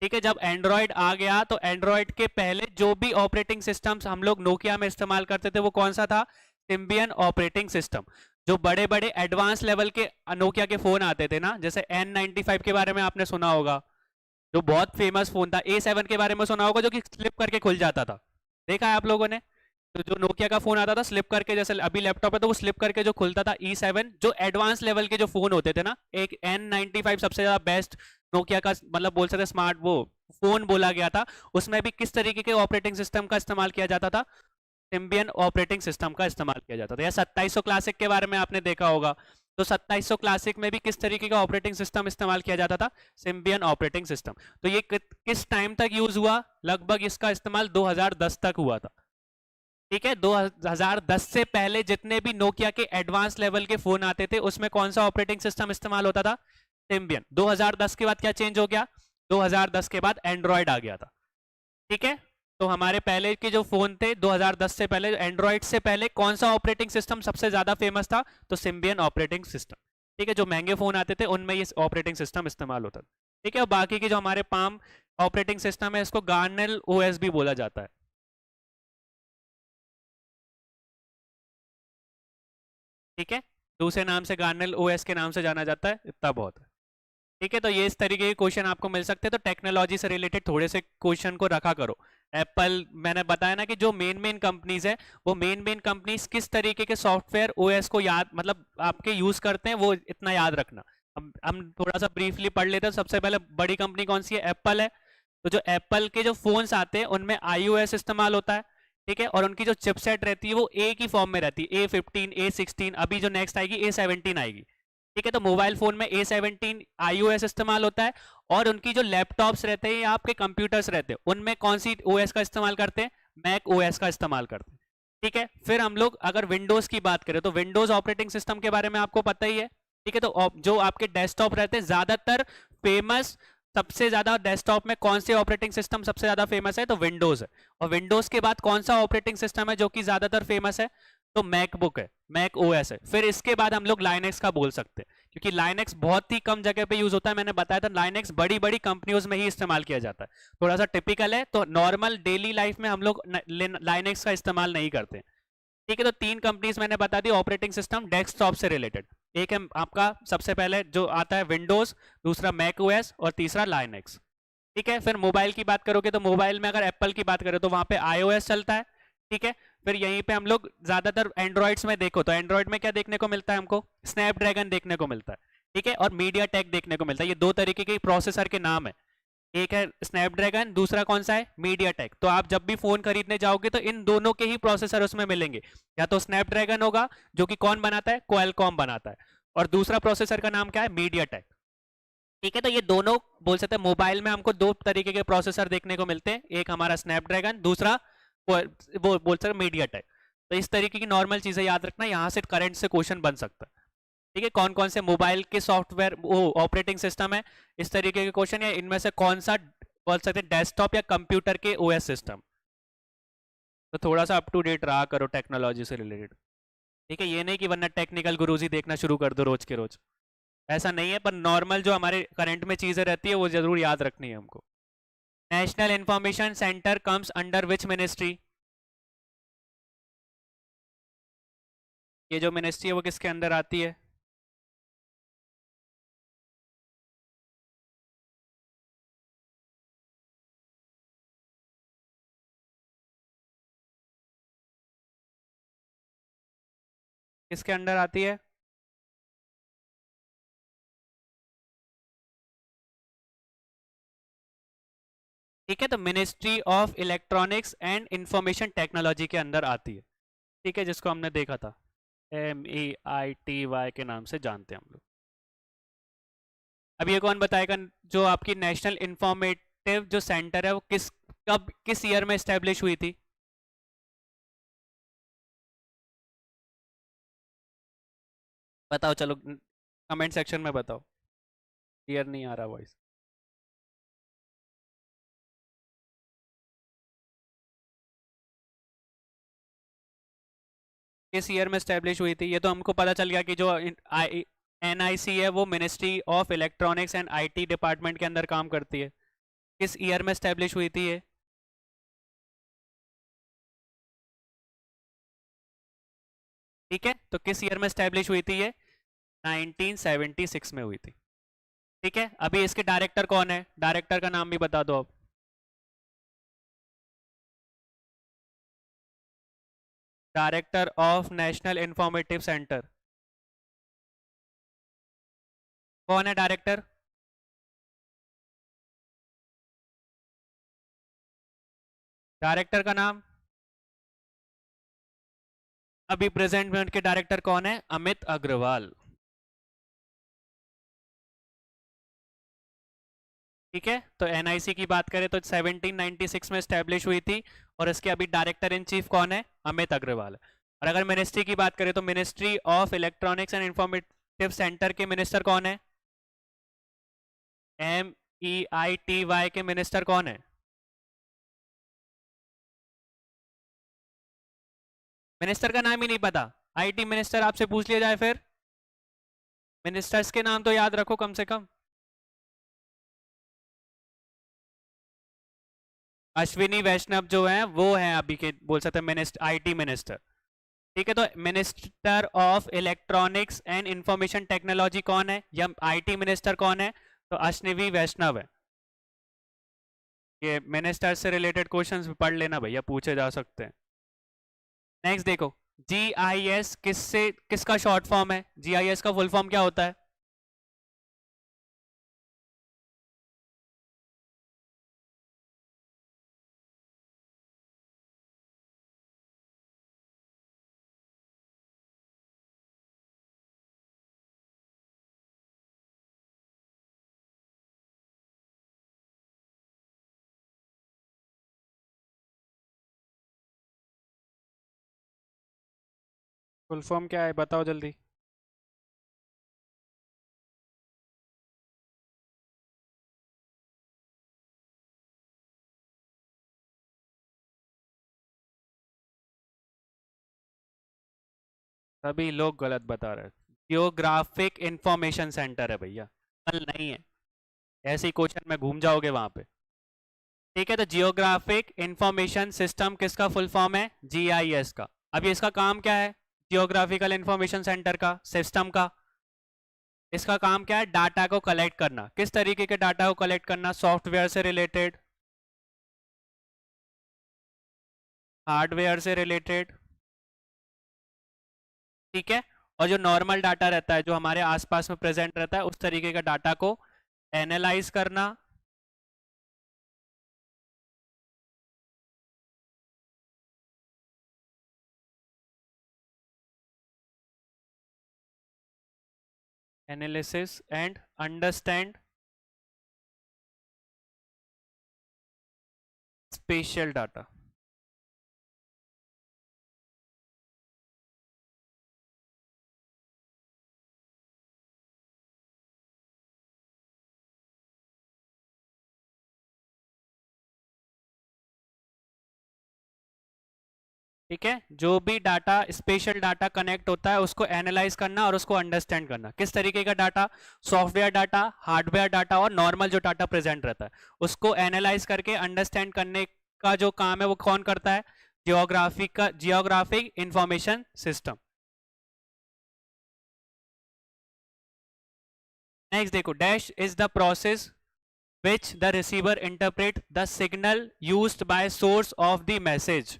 ठीक है, जब एंड्रॉयड आ गया तो एंड्रॉयड के पहले जो भी ऑपरेटिंग सिस्टम्स हम लोग नोकिया में इस्तेमाल करते थे वो कौन सा था? Symbian operating system. जो बड़े बड़े एडवांस लेवल के नोकिया के फोन आते थे ना, जैसे N95 के बारे में आपने सुना होगा, जो बहुत फेमस फोन था। A7 के बारे में सुना होगा, जो कि स्लिप करके खुल जाता था, देखा है आप लोगों ने? तो जो नोकिया का फोन आता था स्लिप करके, जैसे अभी लैपटॉप है तो वो स्लिप करके जो खुलता था, E7। जो एडवांस लेवल के जो फोन होते थे ना, एक N95 सबसे ज्यादा बेस्ट नोकिया का मतलब बोल सकते स्मार्ट वो फोन बोला गया था। उसमें भी किस तरीके के ऑपरेटिंग सिस्टम का इस्तेमाल किया जाता था? सिम्बियन ऑपरेटिंग सिस्टम का इस्तेमाल किया जाता था। या 2700 क्लासिक के बारे में आपने देखा होगा, तो 2700 क्लासिक में भी किस तरीके का ऑपरेटिंग सिस्टम इस्तेमाल किया जाता था? Symbian operating system. तो ये किस टाइम तक यूज हुआ? लगभग इसका इस्तेमाल 2010 तक हुआ था। ठीक है, 2010 से पहले जितने भी नोकिया के एडवांस लेवल के फोन आते थे उसमें कौन सा ऑपरेटिंग सिस्टम इस्तेमाल होता था? सिम्बियन। 2010 के बाद क्या चेंज हो गया? 2010 के बाद एंड्रॉयड आ गया था। ठीक है, तो हमारे पहले के जो फोन थे 2010 से पहले, एंड्रॉयड से पहले कौन सा ऑपरेटिंग सिस्टम सबसे ज्यादा फेमस था? तो सिम्बियन ऑपरेटिंग सिस्टम। ठीक है, जो महंगे फोन आते थे उनमें ये ऑपरेटिंग सिस्टम इस्तेमाल होता था। ठीक है, और बाकी के जो हमारे पाम ऑपरेटिंग सिस्टम है इसको गार्नेल ओएस भी बोला जाता है। ठीक है, दूसरे नाम से गार्नेल ओएस के नाम से जाना जाता है, इतना बहुत है। ठीक है, तो ये इस तरीके के क्वेश्चन आपको मिल सकते हैं। तो टेक्नोलॉजी से रिलेटेड थोड़े से क्वेश्चन को रखा करो। एप्पल, मैंने बताया ना कि जो मेन मेन कंपनीज है वो मेन मेन कंपनीज किस तरीके के सॉफ्टवेयर ओएस को याद मतलब आपके यूज करते हैं, वो इतना याद रखना। हम थोड़ा सा ब्रीफली पढ़ लेते हैं। सबसे पहले बड़ी कंपनी कौन सी है? एप्पल है। तो जो एप्पल के जो फोन्स आते हैं उनमें iOS इस्तेमाल होता है। ठीक है, और उनकी जो चिपसेट रहती है वो ए की फॉर्म में रहती है, A15, A16, अभी जो नेक्स्ट आएगी A17 आएगी। ठीक है, तो मोबाइल फोन में A17 iOS इस्तेमाल होता है। और उनकी जो लैपटॉप्स रहते हैं या आपके कंप्यूटर्स रहते हैं उनमें कौन सी ओएस का इस्तेमाल करते हैं? मैक ओएस का इस्तेमाल करते हैं। ठीक है, फिर हम लोग अगर विंडोज की बात करें तो विंडोज ऑपरेटिंग सिस्टम के बारे में आपको पता ही है। ठीक है, तो जो आपके डेस्कटॉप रहते हैं ज्यादातर फेमस, सबसे ज्यादा डेस्कटॉप में कौन से ऑपरेटिंग सिस्टम सबसे ज्यादा फेमस है? तो विंडोज है। और विंडोज के बाद कौन सा ऑपरेटिंग सिस्टम है जो कि ज्यादातर फेमस है? तो मैकबुक है, मैक ओएस है। फिर इसके बाद हम लोग लाइनेक्स का बोल सकते हैं, क्योंकि लाइनेक्स बहुत ही कम जगह पे यूज होता है। मैंने बताया था लाइनेक्स बड़ी बड़ी कंपनियों में ही इस्तेमाल किया जाता है। थोड़ा सा टिपिकल है, तो नॉर्मल डेली लाइफ में हम लोग लाइनेक्स का इस्तेमाल नहीं करते। ठीक है, तो तीन कंपनीज मैंने बता दी ऑपरेटिंग सिस्टम डेस्कटॉप से रिलेटेड। एक है आपका सबसे पहले जो आता है विंडोज, दूसरा मैक ओएस और तीसरा लाइनेक्स। ठीक है, फिर मोबाइल की बात करोगे तो मोबाइल में अगर एप्पल की बात करें तो वहां पे iOS चलता है। ठीक है, फिर यहीं पे हम लोग ज्यादातर एंड्रॉइड्स में देखो तो एंड्रॉइड में क्या देखने को मिलता है? हमको स्नैपड्रैगन देखने को मिलता है। ठीक है, और मीडिया टेक देखने को मिलता है। ये दो तरीके के प्रोसेसर के नाम है, एक है स्नैपड्रैगन, दूसरा कौन सा है? Media take. तो आप जब भी फोन खरीदने जाओगे तो इन दोनों के ही प्रोसेसर उसमें मिलेंगे। या तो स्नैपड्रैगन होगा जो कि कौन बनाता है? क्वालकॉम बनाता है। और दूसरा प्रोसेसर का नाम क्या है? Media take. ठीक है, तो ये दोनों बोल सकते हैं मोबाइल में हमको दो तरीके के प्रोसेसर देखने को मिलते हैं, एक हमारा स्नैपड्रैगन, दूसरा वो बोल सकते मीडिया टेक। तो इस तरीके की नॉर्मल चीजें याद रखना, यहाँ से करंट से क्वेश्चन बन सकता है। ठीक है, कौन कौन से मोबाइल के सॉफ्टवेयर वो ऑपरेटिंग सिस्टम है, इस तरीके के क्वेश्चन, या इनमें से कौन सा बोल सकते हैं डेस्कटॉप या कंप्यूटर के ओएस सिस्टम। तो थोड़ा सा अप टू डेट रहा करो टेक्नोलॉजी से रिलेटेड। ठीक है, ये नहीं कि वरना टेक्निकल गुरुजी देखना शुरू कर दो रोज के रोज, ऐसा नहीं है। पर नॉर्मल जो हमारे करंट में चीजें रहती है वो जरूर याद रखनी है हमको। National information centre comes under which ministry? ये जो मिनिस्ट्री है वो किसके अंदर आती है? किसके अंडर आती है? ठीक है, तो ministry of electronics and information technology के अंदर आती है। ठीक है, जिसको हमने देखा था MEITY के नाम से जानते हैं हम लोग। अब ये कौन बताएगा जो आपकी नेशनल इंफॉर्मेटिव जो सेंटर है वो कब किस ईयर में स्टैब्लिश हुई थी? बताओ, चलो कमेंट सेक्शन में बताओ। क्लियर नहीं आ रहा वॉइस। किस ईयर में स्टैब्लिश हुई थी? ये तो हमको पता चल गया कि जो NIC है वो ministry of electronics and IT department के अंदर काम करती है। किस ईयर में स्टैब्लिश हुई थी ये? ठीक है, तो किस ईयर में स्टैब्लिश हुई थी ये? 1976 में हुई थी। ठीक है, अभी इसके डायरेक्टर कौन है? डायरेक्टर का नाम भी बता दो अब। Director of national informative centre कौन है डायरेक्टर? डायरेक्टर का नाम? अभी प्रेजेंट में उनके डायरेक्टर कौन है? अमित अग्रवाल। ठीक है, तो एनआईसी की बात करें तो 1796 में स्टैब्लिश हुई थी और इसके अभी डायरेक्टर इन चीफ कौन है? अमित अग्रवाल। और अगर मिनिस्ट्री की बात करें तो ministry of electronics and informative centre के मिनिस्टर कौन है? MEITY के मिनिस्टर कौन है? मिनिस्टर का नाम ही नहीं पता? आईटी मिनिस्टर आपसे पूछ लिया जाए फिर? मिनिस्टर्स के नाम तो याद रखो कम से कम। अश्विनी वैष्णव जो है वो है अभी के बोल सकते हैं मिनिस्टर, आईटी मिनिस्टर। ठीक है, तो minister of electronics and information technology कौन है या आईटी मिनिस्टर कौन है? तो अश्विनी वैष्णव है। ये मिनिस्टर से रिलेटेड क्वेश्चंस भी पढ़ लेना भैया, पूछे जा सकते हैं। नेक्स्ट देखो, जीआईएस किसका शॉर्ट फॉर्म है? जीआईएस का फुल फॉर्म क्या होता है? फुल फॉर्म क्या है बताओ जल्दी। सभी लोग गलत बता रहे हैं। जियोग्राफिक इंफॉर्मेशन सेंटर है भैया, कल नहीं है। ऐसे ही क्वेश्चन में घूम जाओगे वहां पे। ठीक है, तो जियोग्राफिक इंफॉर्मेशन सिस्टम किसका फुल फॉर्म है? जीआईएस का। अभी इसका काम क्या है? जियोग्राफिकल इंफॉर्मेशन सेंटर का, सिस्टम का, इसका काम क्या है? डाटा को कलेक्ट करना। किस तरीके के डाटा को कलेक्ट करना? सॉफ्टवेयर से रिलेटेड, हार्डवेयर से रिलेटेड। ठीक है, और जो नॉर्मल डाटा रहता है जो हमारे आसपास में प्रेजेंट रहता है उस तरीके का डाटा को एनालाइज करना, analysis and understand special data. ठीक है, जो भी डाटा स्पेशल डाटा कनेक्ट होता है उसको एनालाइज करना और उसको अंडरस्टैंड करना। किस तरीके का data? Software data, hardware data और नॉर्मल जो डाटा प्रेजेंट रहता है उसको एनालाइज करके अंडरस्टैंड करने का जो काम है वो कौन करता है? Geographic information system. नेक्स्ट देखो, dash is the process which the receiver interpret the signal used by source of the message.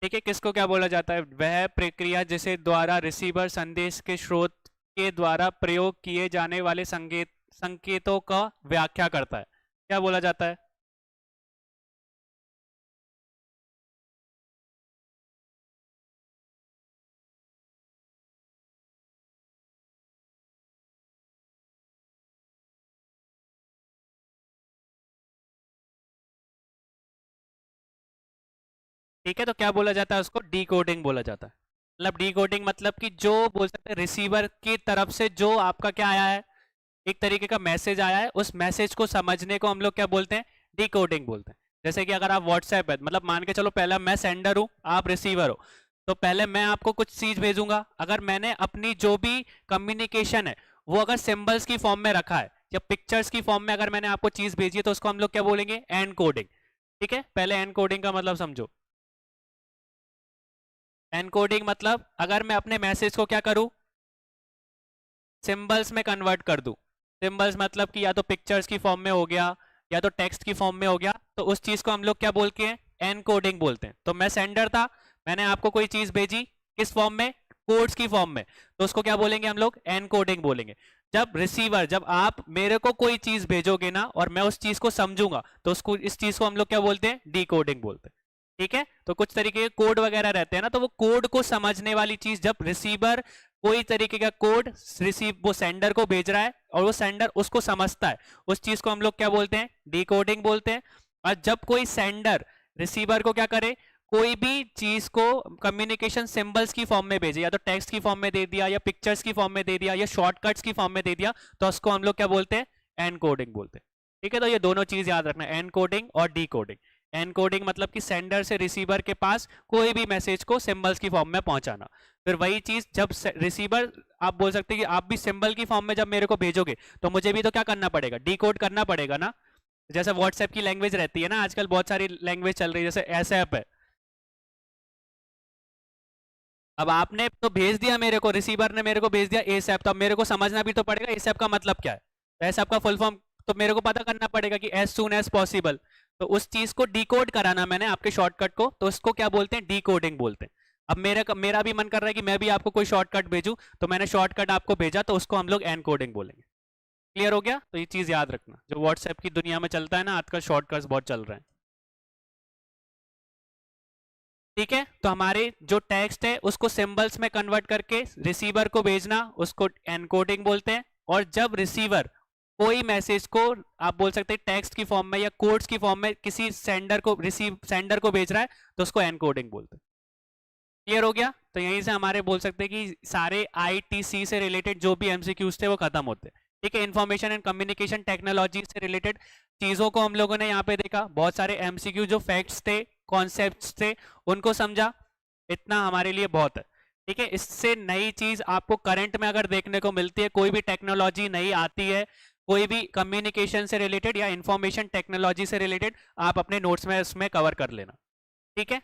ठीक है, किसको क्या बोला जाता है? वह प्रक्रिया जिसे द्वारा रिसीवर संदेश के स्रोत के द्वारा प्रयोग किए जाने वाले संकेतों का व्याख्या करता है। क्या बोला जाता है? ठीक है, तो क्या बोला जाता है उसको? डिकोडिंग बोला जाता है। मतलब डिकोडिंग मतलब कि जो बोल सकते हैं रिसीवर की तरफ से जो आपका क्या आया है, एक तरीके का मैसेज आया है, उस मैसेज को समझने को हम लोग क्या बोलते हैं? डिकोडिंग बोलते हैं। जैसे कि अगर आप व्हाट्सएप है, मतलब मान के चलो पहला मैं सेंडर हूं, आप रिसीवर हो, तो पहले मैं आपको कुछ चीज भेजूंगा। अगर मैंने अपनी जो भी कम्युनिकेशन है वो अगर सिंबल्स की फॉर्म में रखा है, या पिक्चर्स की फॉर्म में अगर मैंने आपको चीज भेजी है तो उसको हम लोग क्या बोलेंगे, एनकोडिंग। ठीक है, पहले एनकोडिंग का मतलब समझो। एनकोडिंग मतलब अगर मैं अपने मैसेज को क्या करूं, सिंबल्स में कन्वर्ट कर दूं। सिंबल्स मतलब कि या तो पिक्चर्स की फॉर्म में हो गया या तो टेक्स्ट की फॉर्म में हो गया, तो उस चीज को हम लोग क्या बोलते हैं, एनकोडिंग बोलते हैं। तो मैं सेंडर था, मैंने आपको कोई चीज भेजी किस फॉर्म में, कोड्स की फॉर्म में, तो उसको क्या बोलेंगे हम लोग, एनकोडिंग बोलेंगे। जब रिसीवर, जब आप मेरे को कोई चीज भेजोगे ना और मैं उस चीज को समझूंगा तो उसको, इस चीज को हम लोग क्या बोलते हैं, डीकोडिंग बोलते हैं। ठीक है, तो कुछ तरीके के कोड वगैरह रहते हैं ना, तो वो कोड को समझने वाली चीज, जब रिसीवर कोई तरीके का कोड रिसीव, वो सेंडर को भेज रहा है और वो सेंडर उसको समझता है, उस चीज को हम लोग क्या बोलते हैं, डीकोडिंग बोलते हैं। और जब कोई सेंडर रिसीवर को क्या करे, कोई भी चीज को कम्युनिकेशन सिंबल्स की फॉर्म में भेजे, या तो टेक्स्ट की फॉर्म में दे दिया या पिक्चर्स की फॉर्म में दे दिया या शॉर्टकट्स की फॉर्म में दे दिया, तो उसको हम लोग क्या बोलते हैं, एनकोडिंग बोलते हैं। ठीक है, तो ये दोनों चीज याद रखना, एनकोडिंग और डीकोडिंग। एनकोडिंग मतलब कि सेंडर से रिसीवर के पास कोई भी मैसेज को सिंबल्स की फॉर्म में पहुंचाना। फिर वही चीज जब रिसीवर, आप बोल सकते हैं कि आप भी सिंबल की फॉर्म में जब मेरे को भेजोगे तो मुझे भी तो क्या करना पड़ेगा, डीकोड करना पड़ेगा ना। जैसे व्हाट्सएप की लैंग्वेज रहती है ना, आजकल बहुत सारी लैंग्वेज चल रही है, जैसे एस ऐप है। अब आपने तो भेज दिया मेरे को, रिसीवर ने मेरे को भेज दिया एस ऐप, तो अब मेरे को समझना भी तो पड़ेगा एस ऐप का मतलब क्या है। तो एस ऐप का फुल फॉर्म तो मेरे को पता करना पड़ेगा कि एज सून एज पॉसिबल। तो उस चीज को डिकोड कराना मैंने आपके शॉर्टकट को, तो उसको क्या बोलते हैं, डीकोडिंग बोलते हैं। अब मेरा भी मन कर रहा है कि मैं भी आपको कोई शॉर्टकट भेजूं, तो मैंने शॉर्टकट आपको भेजा, तो उसको हम लोग एनकोडिंग बोलेंगे। क्लियर हो गया, तो ये चीज याद रखना, जो व्हाट्सएप की दुनिया में चलता है ना आजकल, शॉर्टकट्स बहुत चल रहे हैं। ठीक है, तो हमारे जो टेक्स्ट है उसको सिंबल्स में कन्वर्ट करके रिसीवर को भेजना, उसको एनकोडिंग बोलते हैं। और जब रिसीवर कोई मैसेज को, आप बोल सकते हैं टेक्स्ट की फॉर्म में या कोड्स की फॉर्म में किसी सेंडर को भेज रहा है, तो उसको एनकोडिंग बोलते हैं। क्लियर हो गया, तो यहीं से हमारे बोल सकते हैं कि सारे आईटीसी से रिलेटेड जो भी एमसीक्यूज थे वो खत्म होते हैं। ठीक है, इंफॉर्मेशन एंड कम्युनिकेशन टेक्नोलॉजी से रिलेटेड चीजों को हम लोगों ने यहाँ पे देखा, बहुत सारे एमसीक्यू जो फैक्ट्स थे, कॉन्सेप्ट्स थे, उनको समझा, इतना हमारे लिए बहुत है। ठीक है, इससे नई चीज आपको करंट में अगर देखने को मिलती है, कोई भी टेक्नोलॉजी नई आती है, कोई भी कम्युनिकेशन से रिलेटेड या इंफॉर्मेशन टेक्नोलॉजी से रिलेटेड, आप अपने नोट्स में उसमें कवर कर लेना। ठीक है,